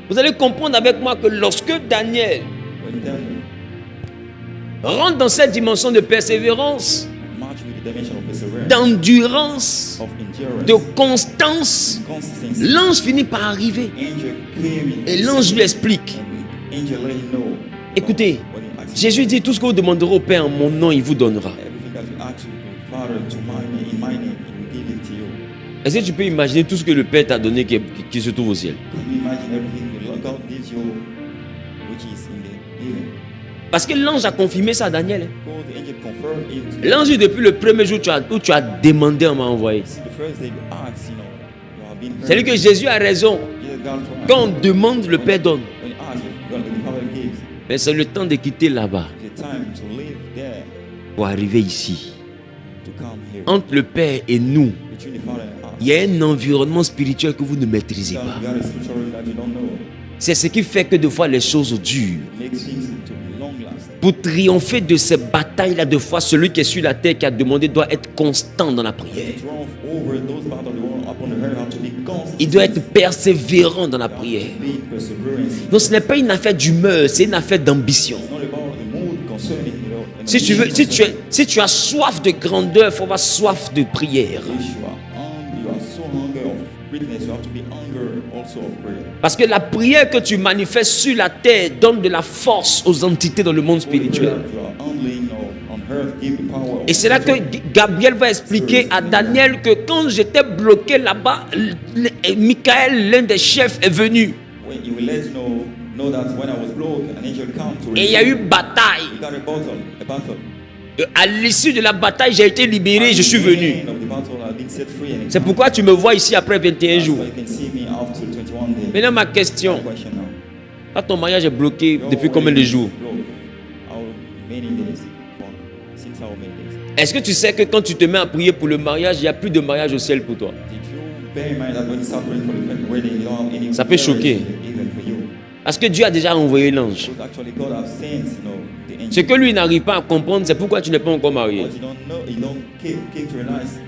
Vous allez comprendre avec moi que lorsque Daniel When Daniel rentre dans cette dimension de persévérance, match with the dimension of perseverance, d'endurance, of endurance, de constance, consistency, l'ange finit par arriver. angel came in. Et l'ange lui explique. And angel let him know. Écoutez, What he asked. Jésus dit tout ce que vous demanderez au Père en mon nom, il vous donnera. Everything that you ask you, Father, to my name, in my name, he will give it to you. Est-ce que tu peux imaginer tout ce que le Père t'a donné qui se trouve au ciel? Can you imagine everything the Lord God gives you, which is in the heaven? Parce que l'ange a confirmé ça à Daniel. hein. Because the angel confirmed it. L'ange dit depuis le premier jour où tu as demandé, on m'a envoyé. See, the first day you ask, you have been heard. C'est-à-dire que Jésus a raison. Jesus got it right. Quand on demande, le Père donne. When you ask, God, the Father gives. Mais c'est le temps de quitter là-bas. It's a time to leave pour arriver ici. to come here. Entre le Père et nous, Between the Father and us, il y a un environnement spirituel que vous ne maîtrisez God, pas. God is spiritual that you don't know. C'est ce qui fait que de fois les choses durent. Makes things to long last. Pour triompher de ces batailles-là, de fois, celui qui est sur la terre, qui a demandé, doit être constant dans la prière. Triumph over those battles upon the earth have to be constant. Il doit être persévérant dans la prière. Be perseverance. Donc ce n'est pas une affaire d'humeur, c'est une affaire d'ambition. It's not about the mood concerning, and Si the tu veux, vision concerning. si tu as soif de grandeur, il faut avoir soif de prière. If you are so hungry of greatness, you have to be hunger also of prayer. Parce que la prière que tu manifestes sur la terre donne de la force aux entités dans le monde spirituel. You are handling on earth, give the power. Et c'est là que Gabriel va expliquer à Daniel que quand j'étais bloqué là-bas, Michael, l'un des chefs, est venu. When you will let you know that when I was broke, an angel came to Et il y a eu rescue. bataille. We got a battle. À l'issue de la bataille, j'ai été libéré, je suis venu. At the end of the battle, I've been set free and C'est pourquoi tu me vois ici après 21 that's jours. why you can see me after 21 days. Maintenant, ma question, My question now. quand ton mariage est bloqué, Your depuis combien de wedding is jours? broke. How many days? Since how many days? Est-ce que tu sais que quand tu te mets à prier pour le mariage, il n'y a plus de mariage au ciel pour toi? Did you bear in mind that when you start praying for the wedding, you don't have any Ça peut choquer. marriage even for you? Parce que Dieu a déjà envoyé l'ange. Because actually God has sent, the angel. Ce que lui n'arrive pas à comprendre, c'est pourquoi tu n'es pas encore marié. What you don't know, you don't came to realize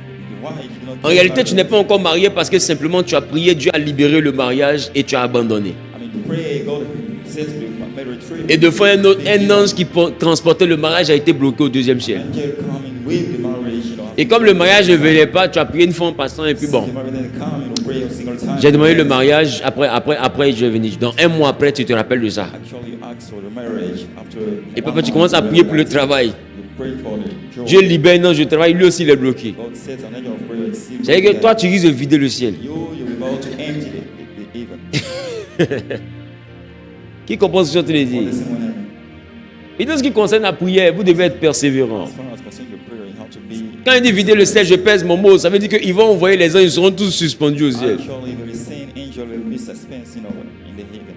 why you did not. En réalité, tu n'es pas encore marié parce que simplement tu as prié, Dieu a libéré le mariage et tu as abandonné. I mean, pray, God says the marriage free. Et deux fois, un ange qui transportait le mariage a été bloqué au deuxième ciel. Angel coming with the marriage, Et comme le mariage ne venait pas, tu as prié une fois en passant et puis bon. The marriage then come, pray a single time. J'ai demandé le mariage, après je vais venir. Dans un mois après, tu te rappelles de ça. Actually, you ask for the marriage after. Et papa, tu commences à prier pour le travail. You pray for the job. Dieu libère un ange de travail, lui aussi il est bloqué. God sets an angel of prayer. and seals C'est-à-dire que it. toi, tu risques de vider le ciel. You're about to empty the even. Qui comprend ce que je te dis? What does anyone have? Et dans ce qui concerne la prière, vous devez être persévérant. As far as concerning your prayer, you have to be. Quand il dit vider le ciel, je pèse mon mot, ça veut dire qu'ils vont envoyer les anges, ils seront tous suspendus au ciel. Actually, the same angel will be suspense, in the heaven.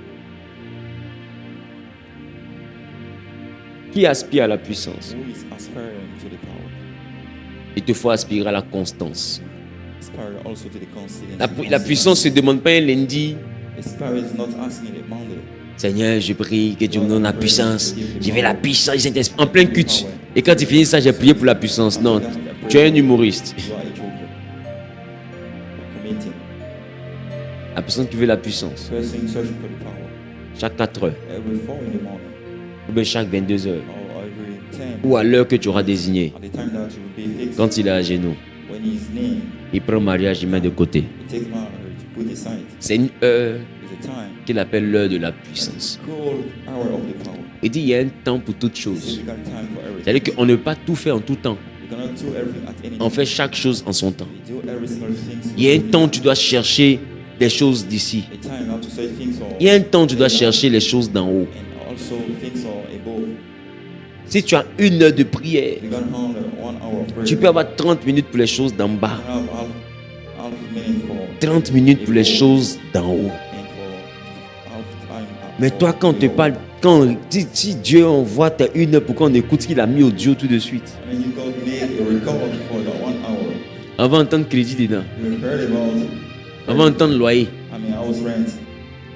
Qui aspire à la puissance? Who is aspiring to the power? Il te faut aspirer à la constance. Aspire also to the consistency. La puissance ne se demande pas un lundi. Aspire is not asking it Monday. Seigneur, je prie que Dieu me donne la puissance. Je veux la puissance du Saint-Esprit. En plein culte. Et quand tu finis ça, j'ai prié pour la puissance. Non, tu es un humoriste. You are a joker. Committing. La personne qui veut la puissance. Person searching for the power. Chaque 4 heures. Every 4 in the morning. Ou bien chaque 22 heures. Or every 10. Ou à l'heure que tu auras désigné. At the time that you will be fixed. Quand il est à genoux. When his name, Il prend mariage, il met de côté. he takes marriage, put aside. C'est une heure It's a time. qu'il appelle l'heure de la puissance. Called hour of the power. Il dit il y a un temps pour toutes It's choses. a time for everything. C'est-à-dire qu'on ne peut pas tout faire en tout temps. You cannot do everything at any On time. fait chaque chose en son temps. You do every single thing. Il y a un temps où tu dois chercher les choses d'ici. A time you have to say things or Il y a un temps où tu dois chercher les choses d'en haut. and also things are above. Si tu as une heure de prière, You got 1 hour of prayer. tu peux avoir 30 minutes pour les choses d'en bas. You have half minute for 30 minutes pour les choses d'en haut. and for half time. Mais toi, quand on te parle, si Dieu envoie ta une heure pour qu'on écoute ce qu'il a mis audio tout de suite. I mean, you got made a record for the 1 hour. On va entendre crédit dedans. You heard about. On va entendre loyer. I mean, house rent.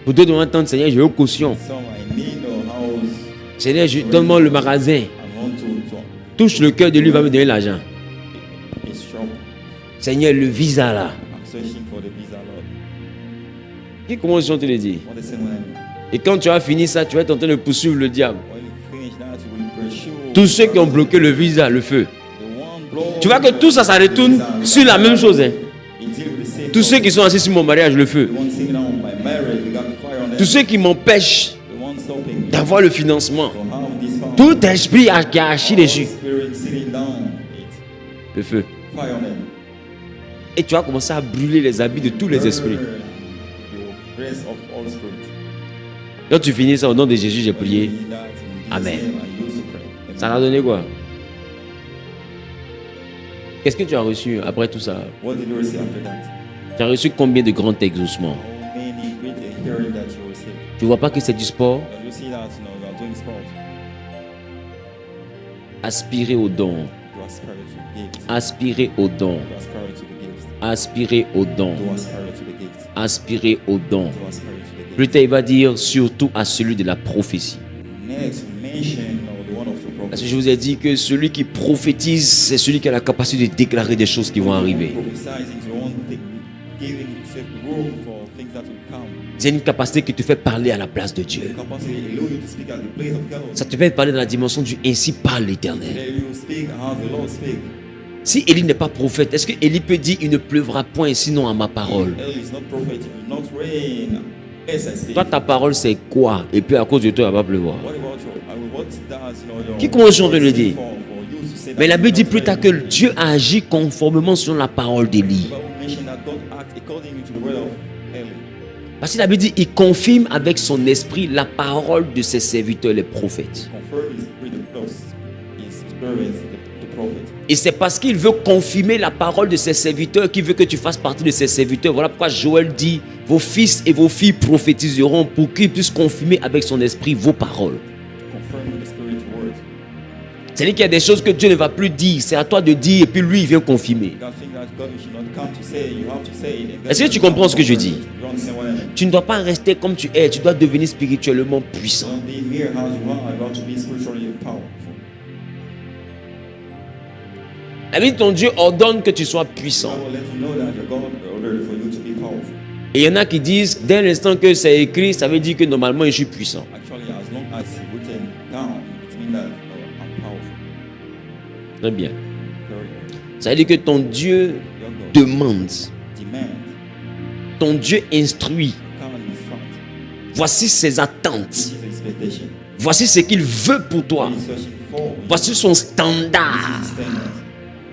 Pour d'autres, on va entendre Seigneur, je veux caution. Some I need a house. Seigneur, donne-moi le magasin. I want to Touche le cœur de lui, va me donner l'argent. his shop. Seigneur, le visa là. I'm searching for the visa, Lord. Qui commence à te le dire? What is it when Et quand tu as fini ça, tu vas être en train de poursuivre le diable. you finish that, you will pursue Tous ceux qui ont bloqué le visa, le feu. the one blow. Tu vois que tout ça, ça retourne sur la même chose. Hein. It deal with the same Tous ceux qui sont assis sur mon mariage, le feu. The one sitting down my marriage, we got fire on them. Tous ceux qui m'empêchent The one stopping me d'avoir le financement. to have this fire. Tout esprit qui a agi dessus. Spirit sitting down, it Le feu. fire on them. Et tu vas commencer à brûler les habits de tous les esprits. Burn the rest of all spirits. Quand tu finis ça, au nom de Jésus, j'ai prié. Need that in Jesus' Amen. name, I used to pray. Amen. Ça t'a donné quoi? Qu'est-ce que tu as reçu après tout ça? What did you receive after that? Tu as reçu combien de grands exaucements? How many great hearing that you received? Tu vois pas que c'est du sport? Don't you see that you are doing sport? Aspirez au don. to aspire to the gifts. Aspirez au don. To aspire to the gifts. Aspirez au don. To aspire to the gifts. Aspirez au don. To aspire to the gifts. Plus tard, il va dire surtout à celui de la prophétie. Next, mention the one of the Parce que prophet. je vous ai dit que celui qui prophétise, c'est celui qui a la capacité de déclarer des choses qui vont arriver. Prophesying to one thing, giving self room for things that will come. C'est une capacité qui te fait parler à la place de Dieu. The capacity allow you to speak at the place of God. Ça te fait parler dans la dimension du ainsi parle l'Éternel. Let you speak as the Lord speak. Si Élie n'est pas prophète, est-ce que Élie peut dire il ne pleuvra point sinon à ma parole? Eli is not prophet, it will not rain. Yes, I speak. Toi, ta parole, c'est quoi? Et puis à cause de toi, il va pas pleuvoir. What about your, what does, your Qui commence à le dire? for you to say that Mais la Bible it dit will plus not tard rain? que Dieu a agi conformément selon la parole d'Élie. The Bible mentioned that God acts according to the word of Eli. Parce que la Bible dit il confirme avec son esprit la parole de ses serviteurs, les prophètes. Confirm his spirit plus his spirit, the prophet. Et c'est parce qu'il veut confirmer la parole de ses serviteurs qu'il veut que tu fasses partie de ses serviteurs. Voilà pourquoi Joël dit vos fils et vos filles prophétiseront pour qu'ils puissent confirmer avec son esprit vos paroles. Confirm with the spirit word. C'est-à-dire qu'il y a des choses que Dieu ne va plus dire. C'est à toi de dire et puis lui il vient confirmer. God think that God should not come to say, you have to say it. And God Est-ce que tu will comprends ce que je confirm dis? it. You understand what I mean? Tu ne dois pas rester comme tu es. Tu dois devenir spirituellement puissant. Don't be mere as you are, you have to be spiritually powerful. La Bible, ton Dieu ordonne que tu sois I puissant. will let you know that your God ordered for you to be powerful. Et il y en a qui disent, dès l'instant que c'est écrit, ça veut dire que normalement je suis puissant. Actually, as long as it's written down, it means that I'm powerful. Très bien. Very good. Ça veut dire que ton Dieu Your God demande, demand, ton Dieu instruit. come in front. Voici ses This attentes. is expectation. Voici ce qu'il veut pour toi. What he's searching for. Voici son standard. This is his standard.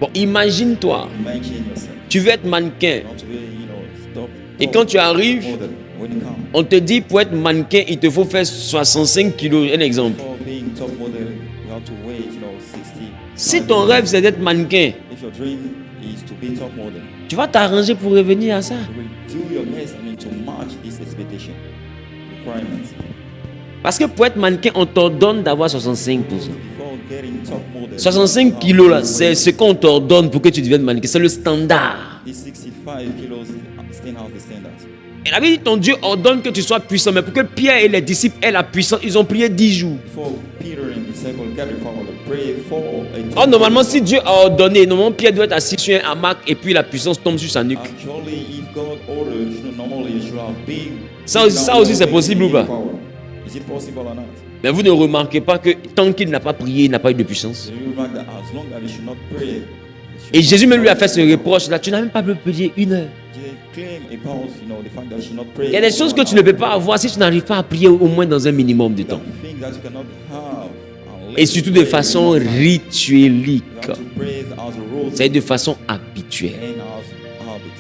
Bon, imagine-toi, Imagine yourself. tu veux être mannequin. Not to be, stop. Et quand tu arrives, Order. When you come. on te dit pour être mannequin, il te faut faire 65 kilos. Un exemple. For being top model, you have to wait, 60. Si ton rêve c'est d'être mannequin, If your dream is to be top model, tu vas t'arranger pour revenir à ça. you will do your best, to match this expectation requirements. Parce que pour être mannequin, on t'ordonne d'avoir 65%. Before getting top model, 65 kilos là, c'est ce qu'on t'ordonne pour que tu deviennes mannequin. C'est le standard. This 65 kilos stand out the standards. Et la Bible dit ton Dieu ordonne que tu sois puissant. Mais pour que Pierre et les disciples aient la puissance, ils ont prié 10 jours. Before Peter and the disciple got the power to pray for Oh, normalement, si Dieu a ordonné, normalement Pierre doit être assis sur un hamac et puis la puissance tombe sur sa nuque. Actually, if God ordered, normally you should have big. Ça aussi, c'est possible ou pas? Is it possible or not? Mais vous ne remarquez pas que tant qu'il n'a pas prié, il n'a pas eu de puissance. So you remark that as long as you should not pray, you should Et not Jésus même lui a fait pray. ce reproche là. Tu n'as même pas pu prier 1 heure. They claim about, the fact that you should not pray. Il y a des choses que tu ne peux pas avoir si tu n'arrives pas à prier au moins dans un minimum de temps. Things that you cannot have unless Et you surtout de pray façon one time. rituelique. You have to pray as a rule C'est de façon habituelle. and as habit.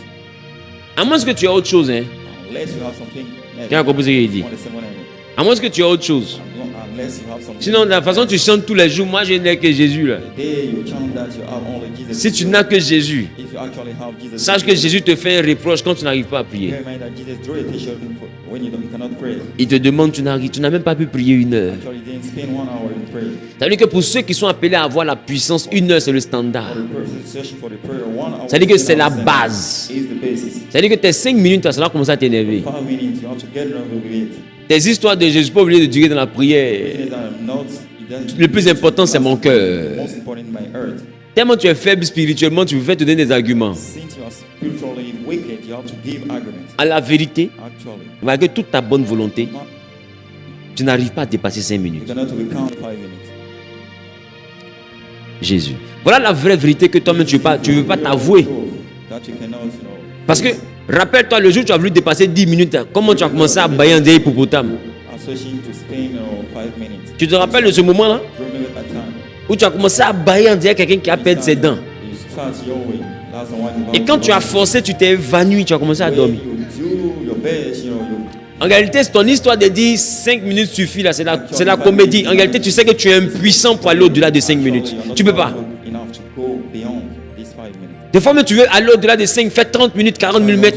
À moins que tu aies autre chose, hein. Unless you have something. Qui a compris ce qu'il dit? You understand what I mean? À moins que tu aies autre chose. Unless you have something. Sinon, de la façon dont tu chantes tous les jours, moi je n'ai que Jésus là. The day you chant that you have only Jesus. Si tu n'as que Jésus, If you actually have Jesus. sache que Jésus te fait un reproche quand tu n'arrives pas à prier. Bear in mind that Jesus drew attention for when you cannot pray. Il te demande, tu n'as même pas pu prier 1 heure. Actually, you didn't spend 1 hour in prayer. Ça veut dire que pour ceux qui sont appelés à avoir la puissance, 1 heure c'est le standard. For the person searching for the prayer, 1 hour. Ça veut dire que c'est la base. Is the basis. Ça veut dire que tes 5 minutes, ça va commencer à t'énerver. 5 minutes, you have to get rid of it. Tes histoires de Jésus, pas oublier de durer dans la prière. Business that I'm not. Le plus important, c'est mon cœur. Most important, my earth. Tellement tu es faible spirituellement, tu veux faire te donner des arguments. Since you are spiritually wicked, you have to give arguments. À la vérité, Actually, malgré toute ta bonne volonté, tu n'arrives pas à dépasser 5 you minutes. cannot recount 5 minutes. Jésus. Voilà la vraie vérité que toi-même tu ne veux pas t'avouer. That you cannot, Parce que, rappelle-toi, le jour où tu as voulu dépasser 10 minutes, comment tu as commencé à bailler des hippopotames. searching to spend 5 minutes. Tu te rappelles de ce moment-là Do you remember that time? où tu as commencé à bailler en disant quelqu'un qui a perdu ses dents. You start your way. That's the one you Et quand tu as forcé, tu t'es évanoui, tu as commencé à dormir. You do your best, you. En réalité, c'est ton histoire de dire 5 minutes suffit là, c'est la comédie. En réalité, tu sais que tu es impuissant pour aller au-delà de 5 minutes. Tu peux pas. Enough to go beyond these 5 minutes. Des fois, mais tu veux aller au-delà de 5, faire 30 minutes, 40 minutes, mais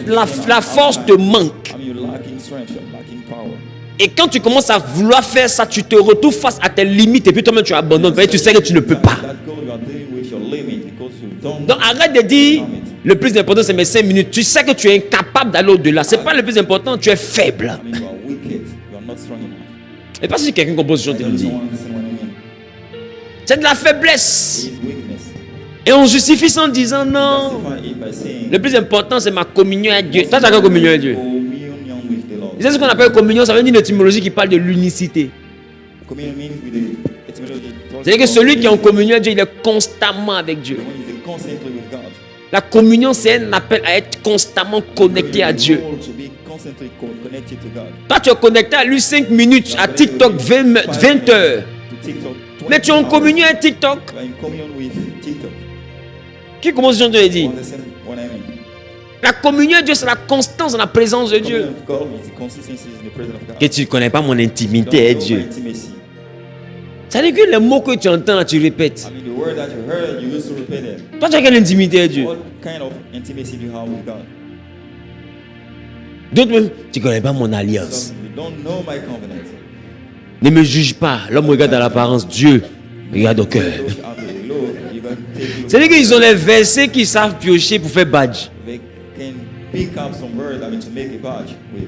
la force te manque. I mean, you're lacking strength, you're lacking power. Et quand tu commences à vouloir faire ça, tu te retrouves face à tes limites et puis toi-même tu abandonnes. Parce que tu sais que tu ne peux pas. That goal, you are dealing with your limit because you don't. Donc arrête de dire le plus important c'est mes 5 minutes. Tu sais que tu es incapable d'aller au-delà. C'est pas le plus important, tu es faible. I mean, you are wicked. You are not strong enough. Et pas si quelqu'un compose ce que je te There is dis. no one understand what I mean. C'est de la faiblesse. It is weakness. Et on justifie ça en disant non. Justify it by saying, Le plus important c'est ma communion avec Dieu. Toi tu as quelle communion avec Dieu? communion with the Lord. C'est ce qu'on appelle communion, ça veut dire une étymologie qui parle de l'unicité. Communion means with the etymology. C'est-à-dire que celui qui est en communion avec Dieu, il est constamment avec Dieu. The one is constantly with God. La communion, c'est un appel à être constamment connecté à Dieu. To be constantly connected to God. Toi, tu es connecté à lui 5 minutes, à TikTok 20 heures. To TikTok. Mais tu es en communion avec TikTok. You are in communion with TikTok. Qui commence à te You dire? understand what I mean? La communion avec Dieu, c'est la constance dans la présence de Communion Dieu. with God is the consistency in the presence of God. Que tu ne connais pas mon You intimité don't avec know Dieu. my intimacy. Ça veut dire que les mots que tu entends, là, tu répètes. I mean, the word that you heard, you used to repeat it. Toi, tu as quelle intimité avec Dieu? What kind of intimacy do you have with God? D'autres même, tu ne connais pas mon alliance. So you don't know my covenant. Ne me juge pas. L'homme regarde à l'apparence. Dieu regarde au cœur. Look at the look, you can take it. C'est-à-dire qu'ils ont les versets qu'ils savent piocher pour faire badge. They can pick up some word, I mean, to make a badge with.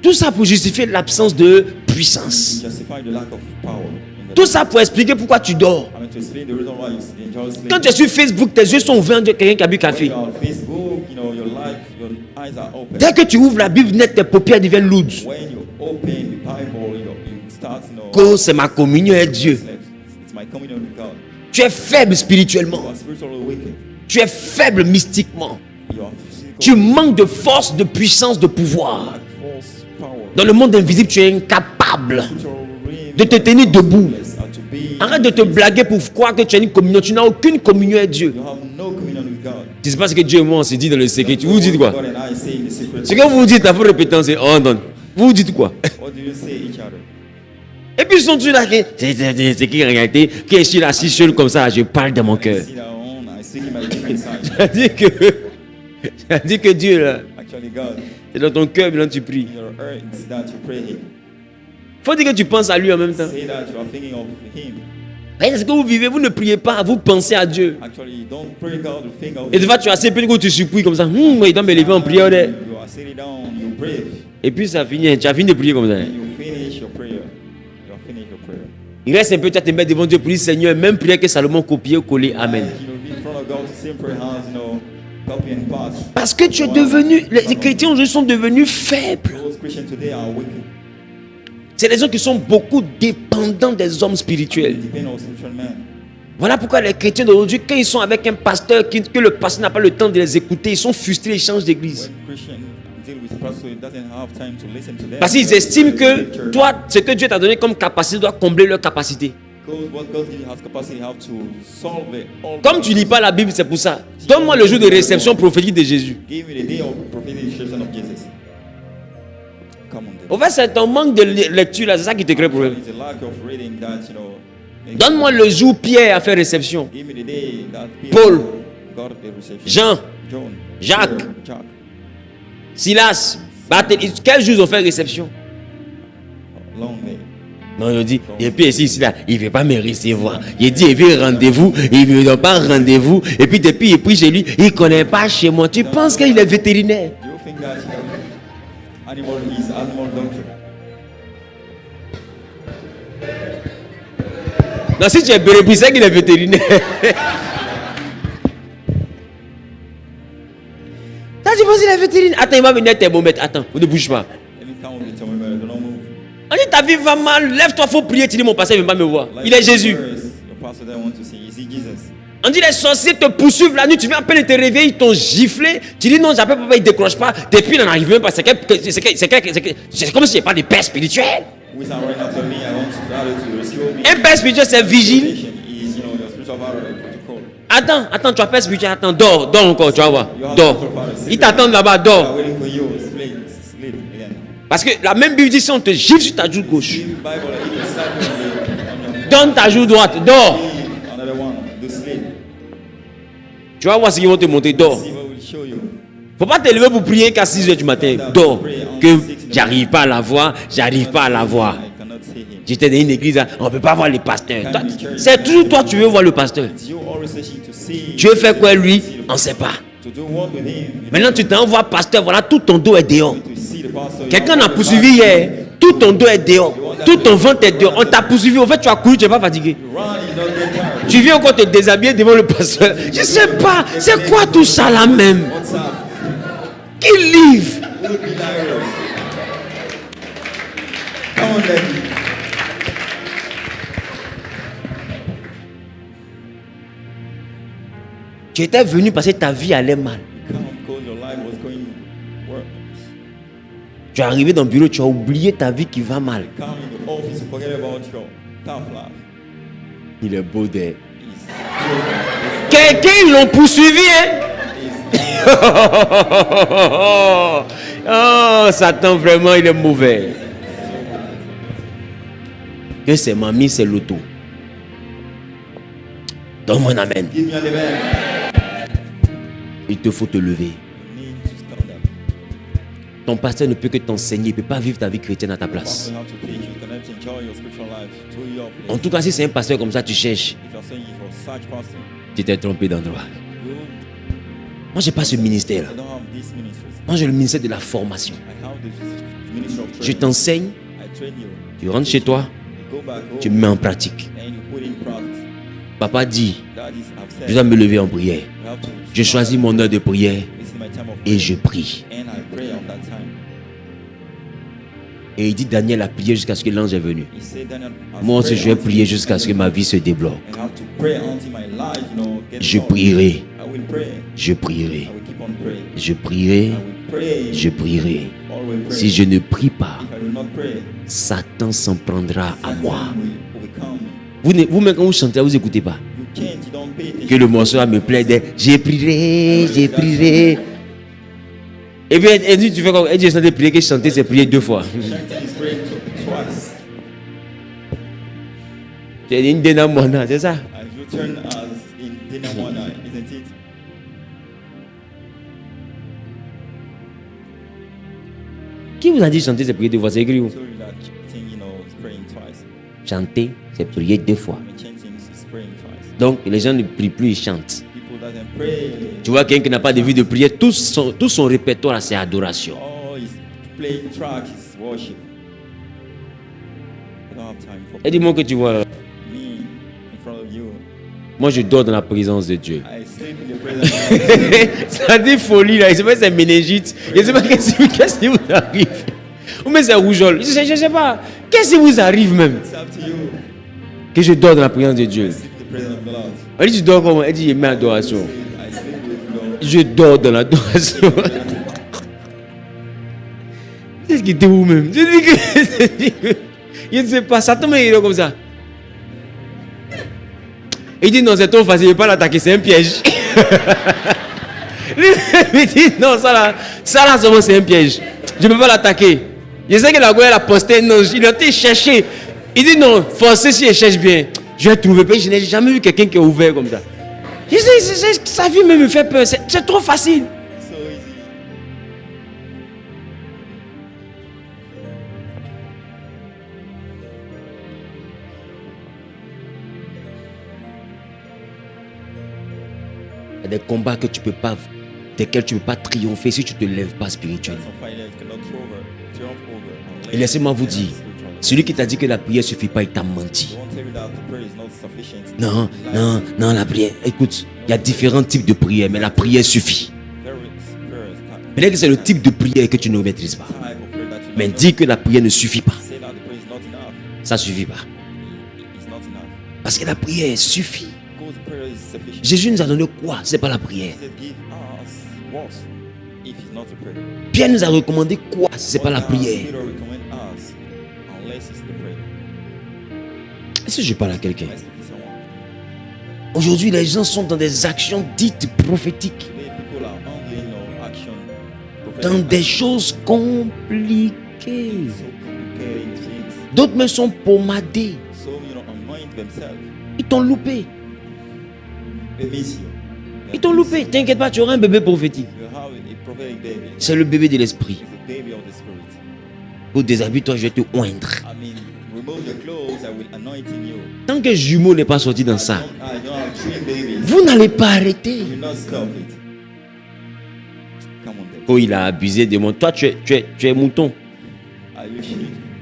Tout ça pour justifier l'absence de puissance. Justify the lack of power. In the Tout ça pour expliquer pourquoi tu dors. I mean, to explain the reason why you enjoy sleep. Quand tu es sur Facebook, tes yeux sont ouverts de quelqu'un qui a bu When café. you're on Facebook, you know, your life, your eyes are open. Dès que tu ouvres la Bible net, tes paupières deviennent lourdes. When you open the Bible, you start, you know, Cause c'est ma communion avec Dieu. it's my communion with God. Tu es faible You spirituellement. are spiritually wicked. Tu es faible mystiquement. You are physical. Tu manques de force, de puissance, de pouvoir. lack false power. Dans le monde invisible, tu es incapable Spiritual realm de te tenir debout. and to be. Arrête de te blaguer pour croire que tu as une communion. Tu n'as aucune communion avec Dieu. You have no communion with God. Tu ne sais pas ce que Dieu et moi on se dit dans le secret. Vous dites quoi? God and I say in the secret. Ce que vous dites, à vous répéter, c'est oh non. Vous dites quoi? What do you say each other? Et puis ils sont tous là. C'est qui en réalité? Qui est là assis seul comme ça? Je parle de mon cœur. Sit down, I speak in my deep inside. C'est-à-dire que Dieu là, Actually, God, c'est dans ton cœur, maintenant tu pries. in your heart, it's that you pray Him. Faut dire que tu penses à lui en même temps. Say that you are thinking of Him. C'est ce que vous vivez, vous ne priez pas, vous pensez à Dieu. Actually, you don't pray God, you think of Et des fois tu as assez peu que tu supplie comme ça. Il doit me lever en prière. You are sitting down, you pray, Et puis ça finit, tu as fini de prier comme ça. and you finish your prayer. You have finished your prayer. Il reste un peu, tu vas te mettre devant Dieu pour dire Seigneur, même prière que Salomon copié, collé. Amen. You know, be in front of God, same prayer hands, you know, copy and pass. Parce que tu es devenu, les chrétiens aujourd'hui sont devenus faibles. Those Christians today are wicked. C'est les gens qui sont beaucoup dépendants des hommes They spirituels. depend on spiritual men. Voilà pourquoi les chrétiens d'aujourd'hui, quand ils sont avec un pasteur, que le pasteur n'a pas le temps de les écouter, ils sont frustrés, ils changent d'église. When Christians deal with pastor, he doesn't have time to listen to them. Parce qu'ils estiment que toi, ce que Dieu t'a donné comme capacité doit combler leur capacité. Because what God has capacity, have to solve it all. Comme tu lis pas la Bible, c'est pour ça. Donne-moi le jour de réception prophétique de Jésus. Give me the day of prophetic instruction of Jesus. Come on, then. Au fait, c'est ton manque de lecture là, c'est ça qui te crée problème. It's a lack of reading that, you know. makes- Donne-moi le jour où Pierre a fait réception. Give me the day that Paul. got a reception. Jean, John, Jacques. Peter, Jack, Silas, Barthélemy, quels jours ils ont fait réception? long day. Non, il dit, et puis ici, là, il ne veut pas me recevoir. Il dit, il veut rendez-vous, il ne me donne pas rendez-vous. Et puis depuis, il prie chez lui, il ne connaît pas chez moi. Tu penses qu'il est vétérinaire? Do you think that animal is animal doctor? Non, si tu es bérébis, c'est qu'il est vétérinaire. Là, tu penses qu'il est vétérinaire? Attends, il va venir thermomètre. Attends, vous ne bougez pas. Any kind of determination, do not move. On dit, ta vie va mal, lève-toi, faut prier. Tu dis, mon pasteur, il ne vient pas me voir. Il est Jésus. Your pastor that want to see, is he Jesus? On dit, les sorciers te poursuivent la nuit. Tu viens à peine te réveiller, ils t'ont giflé. Tu dis, non, j'appelle papa, il ne décroche pas. Depuis, il n'en arrive même pas. C'est comme s'il n'y a pas de père spirituel. Who is running after me? I want to rescue me. Un père spirituel, c'est vigile. Is, you know, your spiritual father protocol. Attends, tu as père spirituel. Attends, dors encore, tu vas voir. Dors. Ils t'attendent là-bas, They are dors. waiting for you. Sleep again. Parce que la même Bible dit, si on te gifle sur ta joue gauche, Bible, if you slap on your donne ta joue droite, dors. another one, do sleep. Tu vas voir ce qu'ils vont te montrer, dors. See what will show you. Faut pas te lever pour prier qu'à 6 heures du matin. Dors. Que j'arrive pas à la voir, j'arrive pas à la voir. I cannot see him. J'étais dans une église, on ne peut pas voir le pasteur. Toi, c'est toujours toi tu veux voir le pasteur. You always searching to see Tu veux faire quoi lui? On ne sait pas. to do what with him. Maintenant tu t'envoies pasteur, voilà, tout ton dos est dehors. To see the pastor. Quelqu'un n'a poursuivi hier, tout ton dos est dehors. Tout ton ventre est dehors. On t'a poursuivi, au fait tu as couru, tu n'es pas fatigué. Run, you don't get tired. Tu viens encore te déshabiller devant le pasteur. Je ne sais pas, c'est quoi tout ça là même? What's up? Qui livre? Would be hilarious. Come on, Daddy. Tu étais venu parce que ta vie allait mal. Come because your life was going worse. Tu es arrivé dans le bureau, tu as oublié ta vie qui va mal. Come in the office, forget about your tough life. Il est beau d'être. He's Quelqu'un, ils l'ont poursuivi, hein? Oh, Satan, vraiment, il est mauvais. Que c'est mamie, c'est l'auto. Donne-moi un amen. Give me an amen. Il te faut te lever. You need to stand up. Ton pasteur ne peut que t'enseigner. Il ne peut pas vivre ta vie chrétienne à ta place. Pastor have to teach you, cannot enjoy your spiritual life to your place. En tout cas, si c'est un pasteur comme ça, tu cherches. If you're saying for such person, Tu t'es trompé d'endroit. you Moi, j'ai pas ce ministère. I don't have this ministry. Moi, j'ai le ministère de la formation. I have this ministry of Je training. t'enseigne, I train you. tu rentres chez toi, You go back tu home me mets en pratique. and you put in practice. Papa dit, That is, I've said, je dois me lever en prière. you have to Je choisis mon heure de prière This is my time of et je prie. and I pray on that time. Et il dit, Daniel a prié jusqu'à ce que l'ange est venu. He said, Daniel, Moi aussi, je vais prier jusqu'à ce que ma vie se débloque. I have to pray until my life, get Je solved. prierai, I will pray. je prierai, I will keep on praying. je prierai, I will pray. je prierai. Always pray. Si je ne prie pas, If I will not pray, Satan s'en prendra à moi. Satan will come. Vous-même, quand vous chantez, vous n'écoutez pas. You can't, you don't pay attention. Que le morceau me plaide, je prierai, je prierai. Et puis elle dit, tu fais quoi? Elle dit, je chantais prier, que chanter, c'est prier 2 fois. Chanting is praying twice. C'est une dénamona, c'est ça? As you turn as in Dinamwana, isn't it? Qui vous a dit chanter, c'est prier 2 fois? C'est écrit où? So that chanting, is praying twice. Chanter, c'est prier 2 fois. I mean, chanting is praying twice. Donc, les gens ne prient plus, ils chantent. People doesn't pray. Tu vois, quelqu'un qui n'a pas de vie de prière, tout son répertoire, c'est adoration. Oh, he's playing track, is worship. I don't have time for Et dis-moi que tu vois, me in front of you. moi je dors dans la présence de Dieu. I sleep in the presence of Ça dit folie là, je sais pas si c'est méningite, je sais pas qu'est-ce qui vous arrive. Ou mais c'est rougeole, je sais pas, qu'est-ce qui vous arrive même? It's up to you. Que je dors dans la présence de Dieu. Sleep in the presence of the Lord. Elle dit tu dors comment? Elle dit je mets adoration. I sleep with Lord. Je dors dans l'adoration. Qu'est-ce qui était où même? Je ne sais pas, ça tombe comme ça. Il dit non, c'est trop facile, je ne vais pas l'attaquer, c'est un piège. Il dit non, ça là seulement c'est un piège. Je ne peux pas l'attaquer. Je sais que la gueule a posté, non, il a été chercher. Il dit non, forcez si elle cherche bien. Je vais trouver, je n'ai jamais vu quelqu'un qui est ouvert comme ça. Je sais, sa vie même me fait peur, c'est trop facile. So easy. Il y a des combats que tu peux pas, desquels tu ne peux pas triompher si tu ne te lèves pas spirituellement. Some fighters cannot triumph over. Et laissez-moi vous dire, celui qui t'a dit que la prière ne suffit pas, il t'a menti. I won't tell you that the prayer is not sufficient. Non, non, non, la prière. Écoute, il y a différents types de prières, mais la prière suffit. There is prayers, Peut-être que c'est le type de prière que tu ne maîtrises pas. type of prayer that you Mais don't dis que la prière ne suffit pas. say that the prayer is not enough. Ça ne suffit pas. It's not enough. Parce que la prière suffit. Because the prayer is sufficient. Jésus nous a donné quoi? C'est pas la prière. He said, give us what if it's not a prayer. Pierre nous a recommandé quoi? C'est pas la What does prière. Peter recommend us unless it's the prayer? Est-ce que je parle à quelqu'un? Let's look at someone. Aujourd'hui, les gens sont dans des actions dites prophétiques, Today, people are handling no action. dans prophetic des action. choses compliquées. So complicated things. D'autres me sont pommadés. So, anoint themselves. Ils t'ont loupé. They miss you. Ils t'ont loupé. T'inquiète pas, tu auras un bébé prophétique. You have a prophetic baby. C'est le bébé de l'esprit. It's the baby of the spirit. Pour déshabille-toi, je vais te oindre. I mean, remove your clothes, I will anoint in you. Tant que jumeau n'est pas sorti dans ça, I don't have twin babies. vous n'allez pas arrêter. You will not stop it. Come on, David. Oh, il a abusé de moi. Toi, tu es mouton. Are you sheep?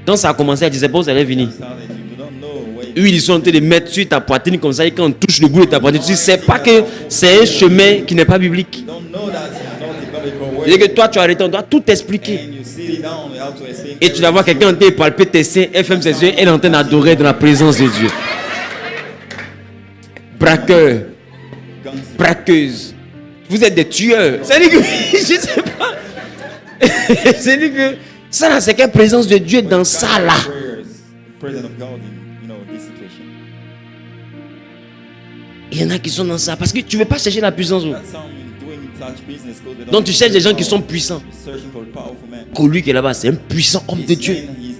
Quand ça a commencé, elle disait pas où ça allait venir. Started, you do not know where Eux, ils sont en train de mettre sur ta poitrine comme ça. Et quand on touche le bout de ta poitrine, tu ne sais pas que c'est un chemin qui n'est pas biblique. you don't know that it's not a biblical way. C'est-à-dire que toi, tu as arrêté, on doit tout expliquer. And you sit it down, you have to explain. Et tu vas voir quelqu'un en train de palper tes seins, elle ferme ses yeux, elle est en train d'adorer dans la présence de Dieu. Braqueur, Gangster. braqueuse. Vous êtes des tueurs. C'est-à-dire que, je sais pas. C'est-à-dire que, ça là, c'est quelle présence de Dieu dans ça là. Prayers, presence of God in this situation. Il y en a qui sont dans ça. Parce que tu ne veux pas chercher la puissance. That's how I'm doing such business. Donc tu cherches des gens qui sont puissants. Searching for a powerful man. Pour lui qui est là-bas, c'est un puissant homme de He's Dieu. saying he's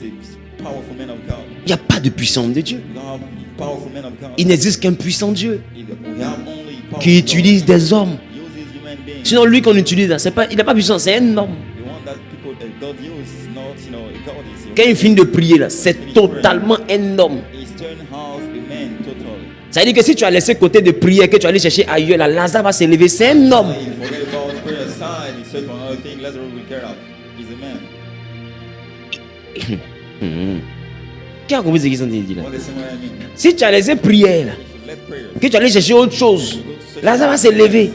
a powerful man of God. Il n'y a pas de puissant homme de Dieu. We don't have a powerful man of God. Il n'existe qu'un puissant Dieu We have only powerful qui utilise des hommes. God. Uses human beings. Sinon, lui qu'on utilise, là, c'est pas, il n'est pas puissant, c'est un homme. The one that people that God uses is not, a God is. Quand il finit de prier, là, c'est totalement un homme. He's turned house a man totally. Ça veut dire que si tu as laissé côté de prière, que tu as allé chercher ailleurs, là, Lazare va se lever, c'est un homme. He forget about the prayer side. He search for another thing. Lazarus will care of. He's a man. Qui a compris ce qu'ils ont dit là? What is what I mean? Si tu as laissé prière, là, You should let prayers. que tu as allé chercher autre chose, Lazare va se lever.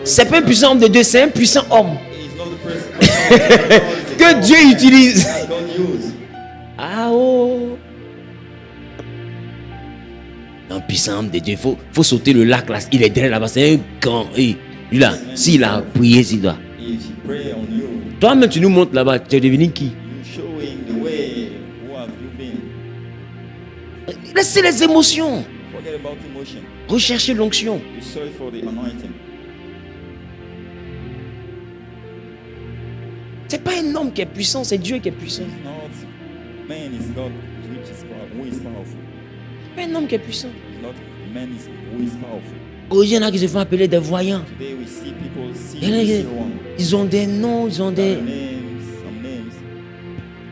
C'est pas un puissant homme de Dieu, c'est un puissant homme He's not the person que Dieu utilise. that God use. Ah oh! Un puissant homme de Dieu, il faut sauter le lac là. Il est derrière là-bas, c'est un grand. Et lui là, s'il a prié, s'il doit. If he pray on you, Toi-même, tu nous montres là-bas, tu es devenu qui? you showing the way. Who have you been? Laissez les émotions. Forget about emotion. Recherchez l'onction. You search for the anointing. C'est pas un homme qui est puissant, c'est Dieu qui est puissant. It's not man is God which is who is powerful. C'est pas un homme qui est puissant. It's not man is who is powerful. Aujourd'hui, il y en a qui se font appeler des voyants. Today we see people see Il y en a qui- wrong. Ils ont des noms, ils ont des... Names, some names.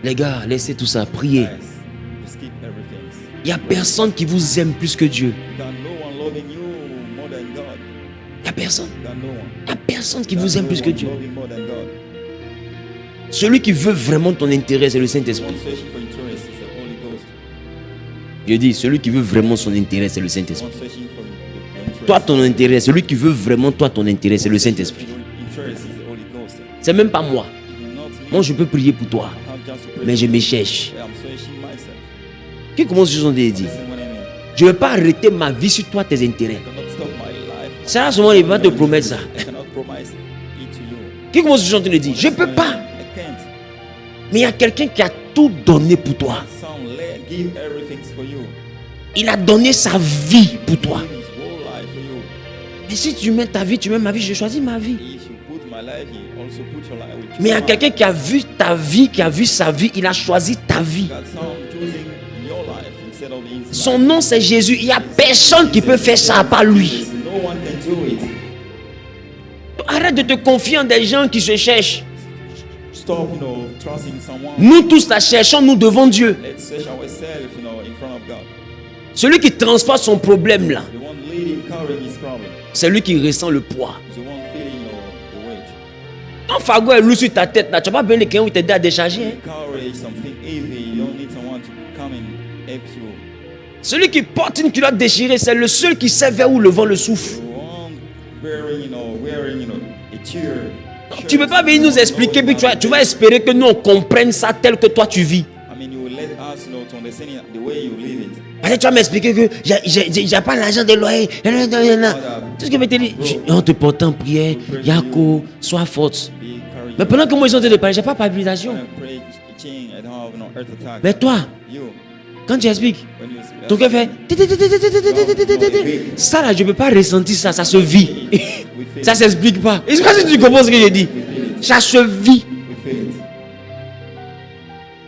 Les gars, laissez tout ça, priez. Guys, you skip everything. Il n'y a personne qui vous aime plus que Dieu. You got no one loving you more than God. Il n'y a personne. You got no one. Il n'y a personne qui You got vous aime no plus que one Dieu. loving more than God. Celui qui veut vraiment ton intérêt, c'est le Saint-Esprit. One searching for interest is the Holy Ghost. Je dis, celui qui veut vraiment son intérêt, c'est le Saint-Esprit. One searching for the interest. Toi, ton intérêt, celui qui veut vraiment toi, ton intérêt, c'est le Saint-Esprit. Interest is the Holy Ghost. C'est même pas moi. It is not me. Moi, je peux prier pour toi, I'm just a mais je person. me cherche. I'm searching myself. Qui commence ce sont des dit? Listen what I mean. Je ne vais pas arrêter ma vie sur toi, tes intérêts. I cannot stop my life. C'est là seulement il va te promettre ça. I cannot promise it to you. Qui commence ce sont de dire? Je ne peux pas. I can't. Mais il y a quelqu'un qui a tout donné pour toi. Son, give everything for you. Il a donné sa vie pour toi. Give his whole life for you. Mais si tu mets ta vie, tu mets ma vie, je choisis ma vie. If you put my life, he also put your life. Mais il y a quelqu'un qui a vu ta vie, qui a vu sa vie, il a choisi ta vie. Got some choosing your life instead of his Son life. nom c'est Jésus. Il n'y a personne qui peut faire ça à part lui. No one can do it. Arrête de te confier en des gens qui se cherchent. Stop, trusting someone. Nous tous la cherchons, nous devant Dieu. Let's search ourselves, in front of God. Celui qui transforme son problème là, The one leading, carrying his problem. c'est lui qui ressent le poids. Is the one feeling, the weight. Quand Fago est lourd sur ta tête là, tu n'as pas besoin de quelqu'un qui t'aide à décharger. hein. Carry something heavy. You don't need someone to come and help you. Celui qui porte une culotte déchirée, c'est le seul qui sait vers où le vent le souffle. The one wearing, a tear. Tu ne peux pas venir nous expliquer, puis tu vas espérer que nous on comprenne ça tel que toi tu vis. I mean, you will let us know to understand it the way you live it. Parce que tu vas m'expliquer que j'ai pas l'argent de loyer. Tout ce que je vais te dire, on te porte en prière, Yako, sois forte. Be courageous. Mais pendant que moi ils sont en train de parler, j'ai pas palpitation. When I pray, I don't have no heart attack. Mais toi, You, quand tu expliques, when you speak, ton cœur fait. Ça là, je ne peux pas ressentir ça, ça se vit. Ça s'explique pas. Et c'est pas si tu comprends ce que j'ai dit. Ça se vit. we feel it.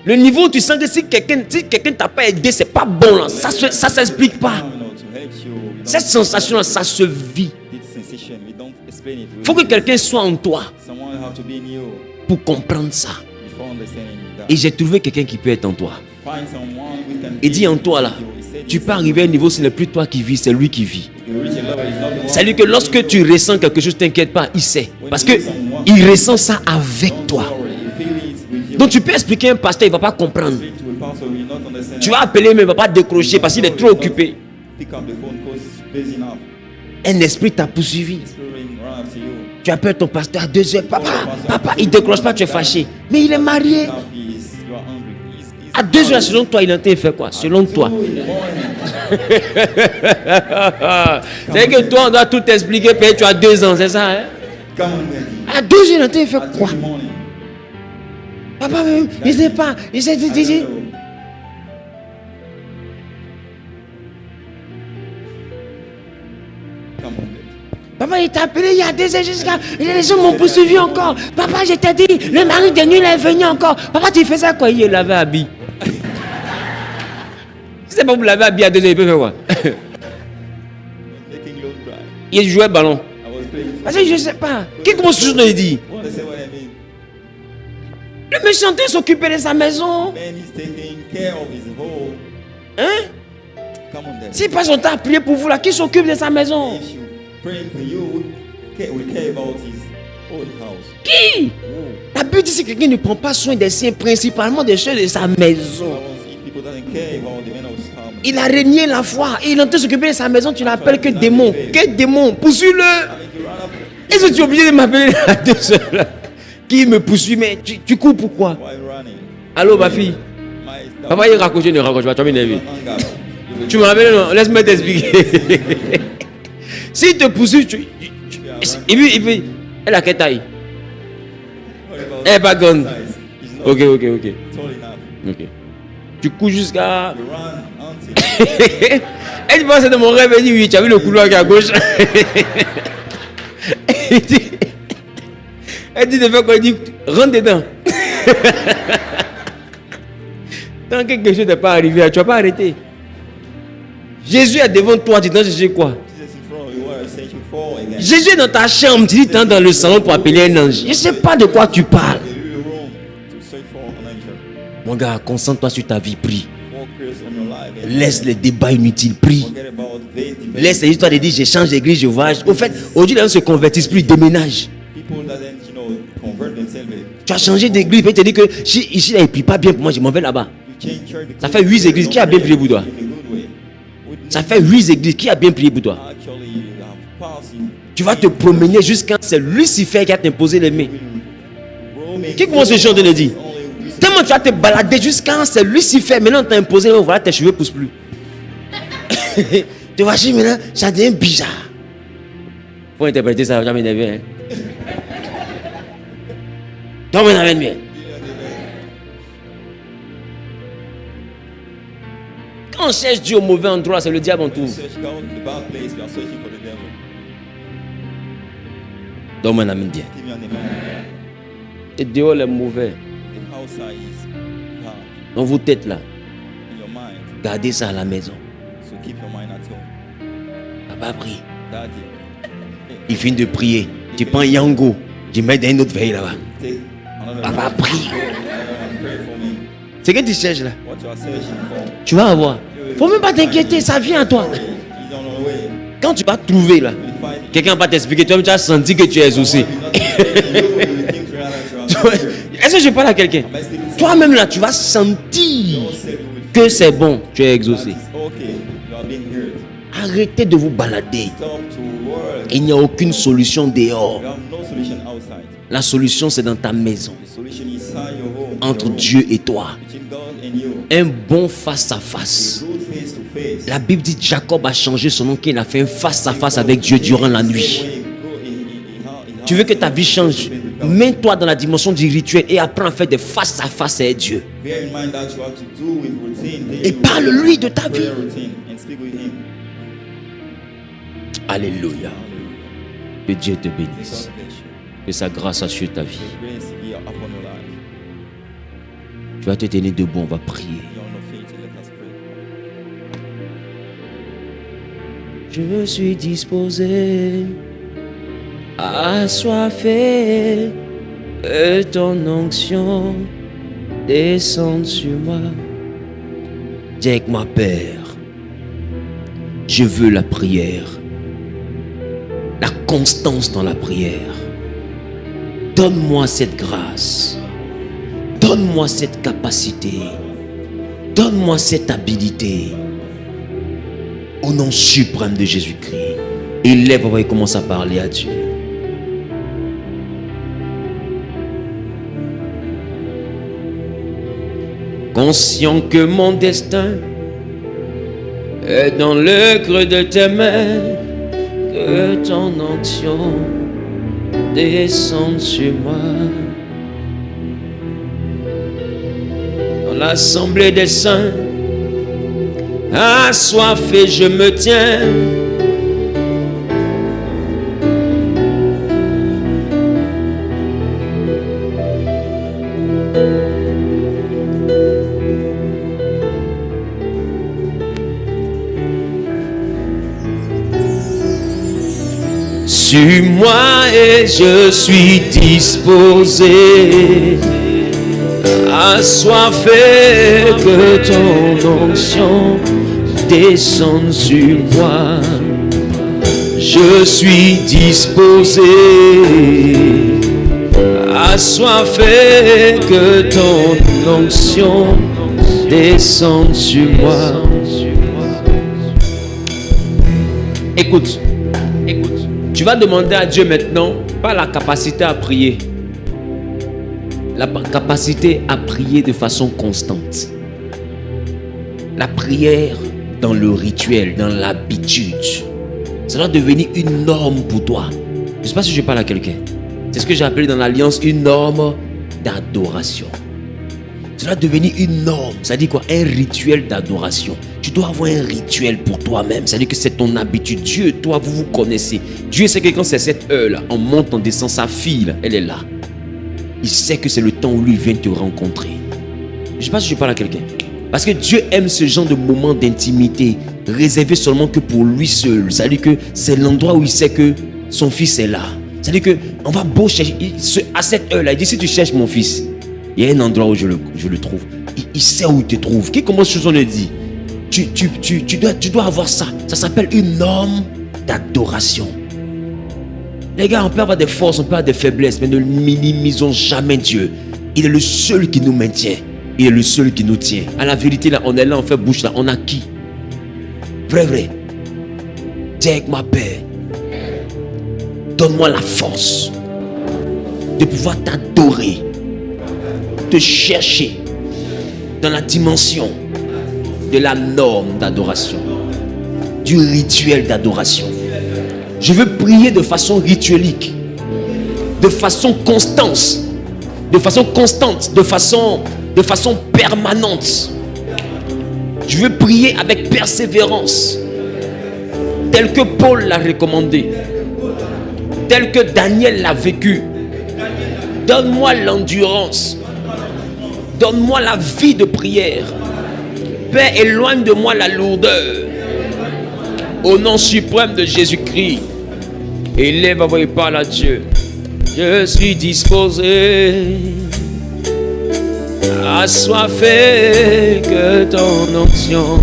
Le niveau où tu sens que si quelqu'un t'a pas aidé, c'est pas bon là. Ça s'explique pas. To help you. Cette sensation là, ça se vit. This sensation, we don't explain it. Il faut que quelqu'un soit en toi Someone have to be in you pour comprendre ça. before understanding that. Et j'ai trouvé quelqu'un qui peut être en toi. Find someone who can Il dit en toi là, be in you. tu peux arriver à un niveau, ce n'est plus toi qui vis, c'est lui qui vit. You reach a level, it's not the one. C'est-à-dire que lorsque tu ressens quelque chose, t'inquiète pas, il sait. Parce que il ressent ça avec toi. You feel it with you. Donc tu peux expliquer à un pasteur, il ne va pas comprendre. Speak to a pastor, will not understand. Tu vas appeler, mais il ne va pas décrocher parce qu'il est trop occupé. Pick up the phone because it's busy enough. Un esprit t'a poursuivi. Spirit run after you. Tu appelles ton pasteur à 2 heures. Papa, il ne décroche pas, tu es fâché. Mais il est marié. Now you are hungry. He's À 2 heures, selon toi, il est en train de faire quoi? Selon toi. C'est que toi, on doit tout t'expliquer, peut-être tu as 2 ans, c'est ça, hein? Come on, Daddy. À 2 heures, il est en train de faire At quoi? 2 morning. Papa, il ne sait pas. Il sait, I don't know. Come on, Daddy. Papa, il t'a appelé il y a 2 heures jusqu'à. Les gens m'ont poursuivi encore. Papa, je t'ai dit, le mari de nuit il est venu encore. Papa, tu fais ça quoi? Il l'avait habillé. Si c'est pas vous l'avez habillé à 2 heures, il peut faire quoi? Making load dry. Il jouait ballon. I was playing. Parce que je ne sais pas. Qui commence toujours à dire? You understand what I mean? Le méchanté s'occupait de sa maison. Man is taking care of his home. Hein? Come on, Daddy. S'il passe son temps à prier pour vous là, qui s'occupe de sa maison? If you praying for you, we care about his own house. Qui? Whoa. La Bible dit si quelqu'un ne prend pas soin des siens, principalement des choses de sa maison. If people doesn't care about the man of his family, Il a régné la foi. Il est en train de s'occuper de sa maison. Tu l'appelles que démon. Quel démon? Poursuis-le. you run up. Est-ce que tu es obligé de m'appeler à 2 heures là? Qui me poursuit? Mais tu cours pourquoi? Why running? Allô, ma fille? My Papa, il raccroche, ne raccroche pas. Tu vas m'énerver. anger. Tu me rappelles, non? Laisse-moi t'expliquer. S'il te poursuit, et puis, elle a quelle taille? What about Elle n'est pas grande. size? He's not Ok. tall enough. Ok. Tu cours jusqu'à. You run until Elle dit, c'est de mon rêve. Elle dit, oui, tu as vu le couloir qui est à gauche. Elle dit de faire quoi? Elle dit, rentre dedans. Tant que quelque chose n'est pas arrivé, tu ne vas pas arrêter. Jésus est devant toi, tu t'en cherches quoi? Jesus in front of you. What are you searching for again? Jésus est dans ta chambre, tu dis, tu es dans le salon pour appeler un ange. Je ne sais pas de quoi tu parles. The room to search for an angel. Mon gars, concentre-toi sur ta vie, prie. Focus on your life. And Laisse les débats inutiles, prie. forget about vain debate. Laisse les histoires de dire, je change d'église, je voyage. Au fait, aujourd'hui, les gens ne se convertissent plus, ils déménagent. People doesn't, convert themselves. Tu as changé d'église, puis tu te dis que si ici, là, il ne prie pas bien pour moi, je m'en vais là-bas. You change church because Ça fait 8 églises. Qui a bien prié pour toi? in a good way. Ça fait 8 églises. Qui a bien prié pour toi? Actually, you have passed in Tu vas te promener jusqu'à c'est Lucifer qui a t'imposé les mains. roaming. Qui commence ce genre de le dire? Only with Tellement tu vas te balader jusqu'à c'est Lucifer. Maintenant, on t'a imposé, voilà, tes cheveux ne poussent plus. Tu vois, maintenant, ça devient bizarre. Faut interpréter ça, jamais m'énerver. Hein? Toi, on m'énerve bien. Quand on cherche Dieu au mauvais endroit, c'est le diable en tout. search God in the bad place. We are searching for the devil. Donc, on amène bien. Give me an amen. Et dehors, les mauvais. The outside is bad Dans vos têtes là, in your mind. gardez ça à la maison. So keep your mind at home. Papa prie. Daddy, Il finit de prier. Tu prends Yango. Tu mets dans une autre veille là-bas. take another Papa man. prie. Pray for me. C'est que tu cherches là. What you are searching for. Tu vas avoir. Faut même pas t'inquiéter, ça vient à toi. He's on the way. Quand tu vas trouver là, You find quelqu'un va t'expliquer, toi tu as senti que tu es exaucé. Est-ce que je parle à quelqu'un? Toi-même là, tu vas sentir que c'est bon, tu es exaucé. Okay, you are being heard. Arrêtez de vous balader. Stop to work. Il n'y a aucune solution dehors. You have no solution outside. La solution c'est dans ta maison, The solution is inside your home. entre your home, Dieu et toi. between God and you. Un bon face à face. Good face to face. La Bible dit Jacob a changé son nom, qu'il a fait un face à face avec Dieu durant la nuit. Tu veux que ta vie change? Mets-toi dans la dimension du rituel et apprends à faire des face à face avec Dieu. Bear in mind that you have to do with routine. Et parle-lui de ta vie. Prayer routine and speak with him. Alléluia. Que Dieu te bénisse. God bless you. Que sa grâce assure ta vie. May grace be upon your life. Tu vas te tenir debout, on va prier. Be on your feet and let us pray. Je me suis disposé assoiffé, que ton onction descende sur moi. Dis avec moi, Père, je veux la prière, la constance dans la prière. Donne-moi cette grâce, donne-moi cette capacité, donne-moi cette habilité. Au nom suprême de Jésus-Christ, élève-toi et commence à parler à Dieu. Conscient que mon destin est dans le creux de tes mains, que ton onction descende sur moi. Dans l'assemblée des saints, assoiffé, je me tiens. Suis-moi et je suis disposé, assoiffé, que ton onction descende sur moi. Je suis disposé, assoiffé, que ton onction descende sur moi. Écoute. Tu vas demander à Dieu maintenant, pas la capacité à prier, la capacité à prier de façon constante. La prière dans le rituel, dans l'habitude, ça doit devenir une norme pour toi. Je ne sais pas si je parle à quelqu'un. C'est ce que j'ai appelé dans l'Alliance une norme d'adoration. Ça doit devenir une norme, c'est-à-dire quoi? Un rituel d'adoration. Tu dois avoir un rituel pour toi-même, c'est-à-dire que c'est ton habitude. Dieu, toi, vous vous connaissez. Dieu sait que quand c'est cette heure-là, on monte, on descend, sa fille, là, elle est là. Il sait que c'est le temps où lui vient te rencontrer. Je ne sais pas si je parle à quelqu'un. Parce que Dieu aime ce genre de moment d'intimité, réservé seulement que pour lui seul. C'est-à-dire que c'est l'endroit où il sait que son fils est là. C'est-à-dire qu'on va beau chercher, à cette heure-là, il dit, si tu cherches mon fils, il y a un endroit où je le trouve. Il sait où il te trouve. Comment ce on le dit? Tu dois avoir ça. Ça s'appelle une norme d'adoration. Les gars, on peut avoir des forces, on peut avoir des faiblesses, mais ne minimisons jamais Dieu. Il est le seul qui nous maintient. Il est le seul qui nous tient. À la vérité, là, on est là, on fait bouche là. On a qui? Vrai. Dis avec moi, Père, donne-moi la force de pouvoir t'adorer, te chercher dans la dimension de la norme d'adoration, du rituel d'adoration. Je veux prier de façon rituelique, de façon constante, de façon permanente. Je veux prier avec persévérance, tel que Paul l'a recommandé, tel que Daniel l'a vécu. Donne-moi l'endurance, donne-moi la vie de prière. Père, éloigne de moi la lourdeur. Au nom suprême de Jésus-Christ, élève-toi et parle à Dieu. Je suis disposé, assoiffé, que ton onction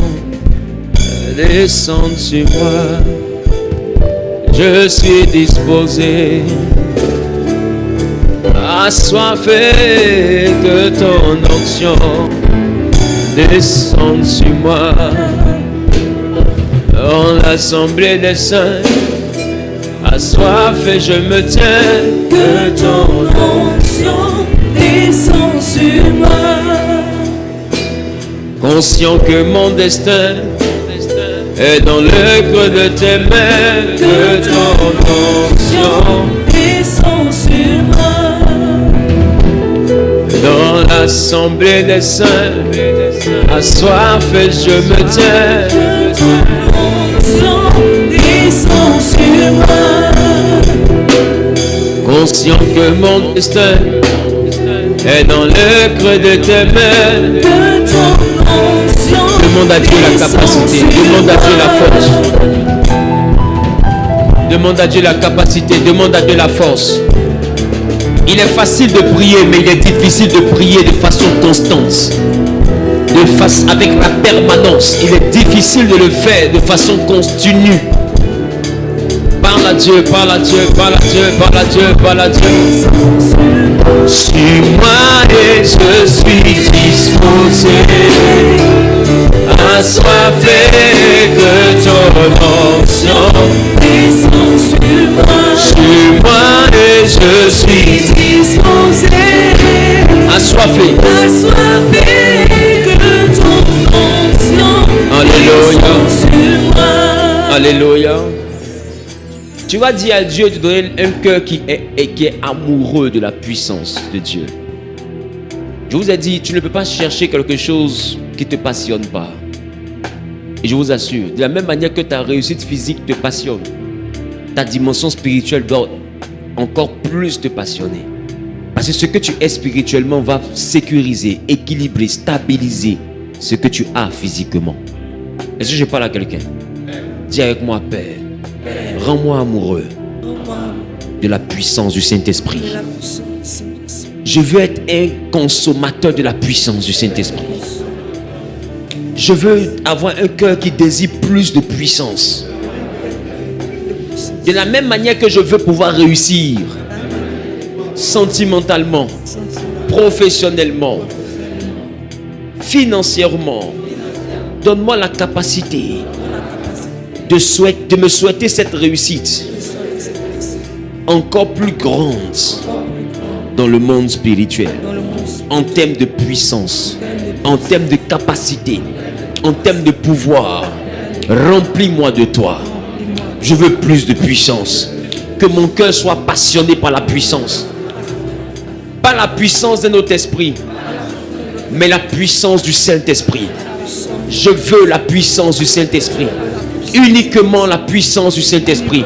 descende sur moi. Je suis disposé, assoiffé, que ton onction descende sur moi. Dans l'assemblée des saints, assoiffé, je me tiens, que ton onction descende sur moi. Conscient que mon destin est dans le creux de tes mains, que ton onction descend sur moi. dans l'assemblée des saints, assoiffé, je me tiens, Que ton onction descend sur moi. conscient que mon destin est dans le creux de tes mains. Que ton onction Demande à Dieu la capacité, demande à Dieu la force. Demande à Dieu la capacité, demande à Dieu la force. Il est facile de prier, mais il est difficile de prier de façon constante. Avec la permanence. Il est difficile de le faire de façon continue. Parle à Dieu, parle à Dieu, parle à Dieu, parle à Dieu, parle à Dieu. Suis-moi et je suis disposé. Assoiffé que ton onction descend sur moi. Suis-moi et je suis disposé. Assoiffé. Assoiffé que ton onction descend sur moi. Alléluia. Tu vas dire à Dieu de donner un cœur qui est amoureux de la puissance de Dieu. Je vous ai dit, tu ne peux pas chercher quelque chose qui ne te passionne pas. Et je vous assure, de la même manière que ta réussite physique te passionne, ta dimension spirituelle doit encore plus te passionner. Parce que ce que tu es spirituellement va sécuriser, équilibrer, stabiliser ce que tu as physiquement. Est-ce que je parle à quelqu'un? Dis avec moi, Père, rends-moi amoureux de la puissance du Saint-Esprit. Je veux être un consommateur de la puissance du Saint-Esprit. Je veux avoir un cœur qui désire plus de puissance. De la même manière que je veux pouvoir réussir sentimentalement, professionnellement, financièrement, donne-moi la capacité de me souhaiter cette réussite encore plus grande dans le monde spirituel, en termes de puissance, en termes de capacité, en termes de pouvoir. Remplis-moi de toi. Je veux plus de puissance. Que mon cœur soit passionné par la puissance. Pas la puissance de notre esprit, mais la puissance du Saint-Esprit. Je veux la puissance du Saint-Esprit. Uniquement la puissance du Saint-Esprit.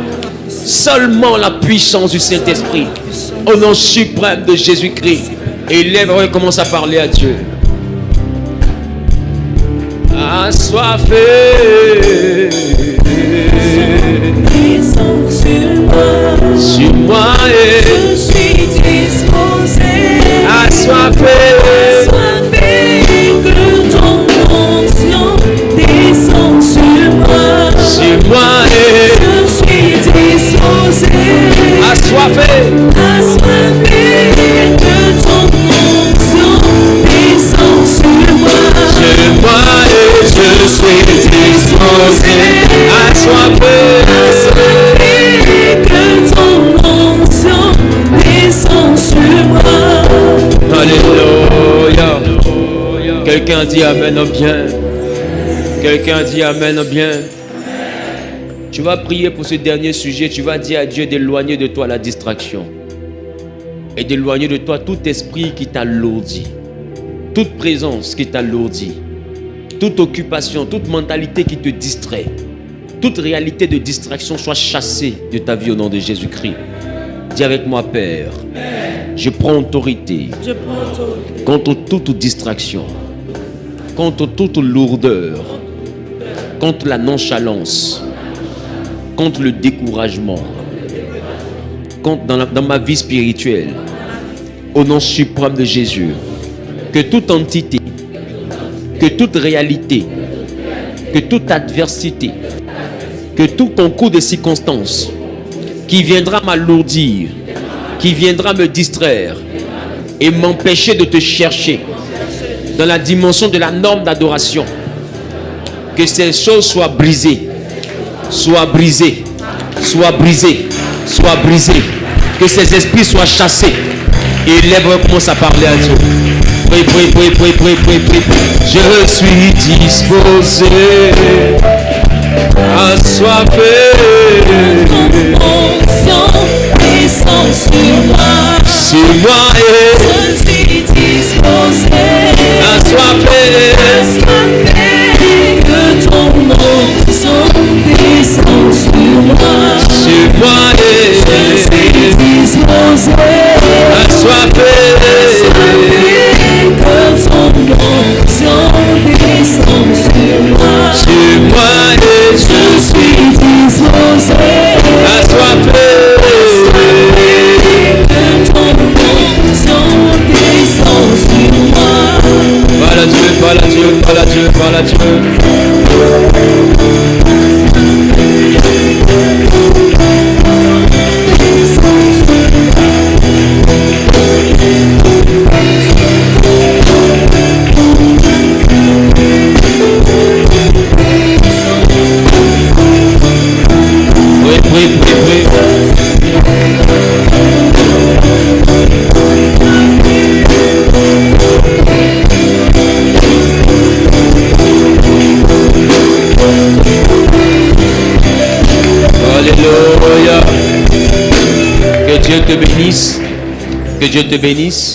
Seulement la puissance du Saint-Esprit. Au nom suprême de Jésus-Christ. Et lève-toi et commence à parler à Dieu. Assoiffé. Sur moi et je suis disposé. Assoiffé. Que ton onction descend sur moi. Sur moi et je suis disposé. Assoiffé. Que ton onction descend sur moi. Sur moi et je suis disposé. Assoiffé. Que ton onction descend sur moi. Alléluia. Quelqu'un dit amen au bien. Quelqu'un dit amen au bien. Tu vas prier pour ce dernier sujet. Tu vas dire à Dieu d'éloigner de toi la distraction. Et d'éloigner de toi tout esprit qui t'alourdit. Toute présence qui t'alourdit. Toute occupation, toute mentalité qui te distrait. Toute réalité de distraction soit chassée de ta vie au nom de Jésus-Christ. Dis avec moi, Père, je prends autorité contre toute distraction, contre toute lourdeur, contre la nonchalance, contre le découragement, contre dans ma vie spirituelle, au nom suprême de Jésus, que toute entité, que toute réalité, que toute adversité, que tout concours de circonstances qui viendra m'alourdir, qui viendra me distraire et m'empêcher de te chercher dans la dimension de la norme d'adoration, que ces choses soient brisées, soient brisées, soient brisées, soient brisées, que ces esprits soient chassés. Et lève, commence à parler à Dieu. Prie, prie, prie, prie, prie, prie, prie. Je suis disposé. Assoiffé. Ton onction descend sur moi. Sur moi et je suis disposé. Assoiffé. Que ton onction descend sur moi. Sur moi et je suis disposé. Assoiffé. Que ton onction descend sur moi. Sur moi et je suis disposé. Assoiffé. Alléluia. Que Dieu te bénisse. Que Dieu te bénisse.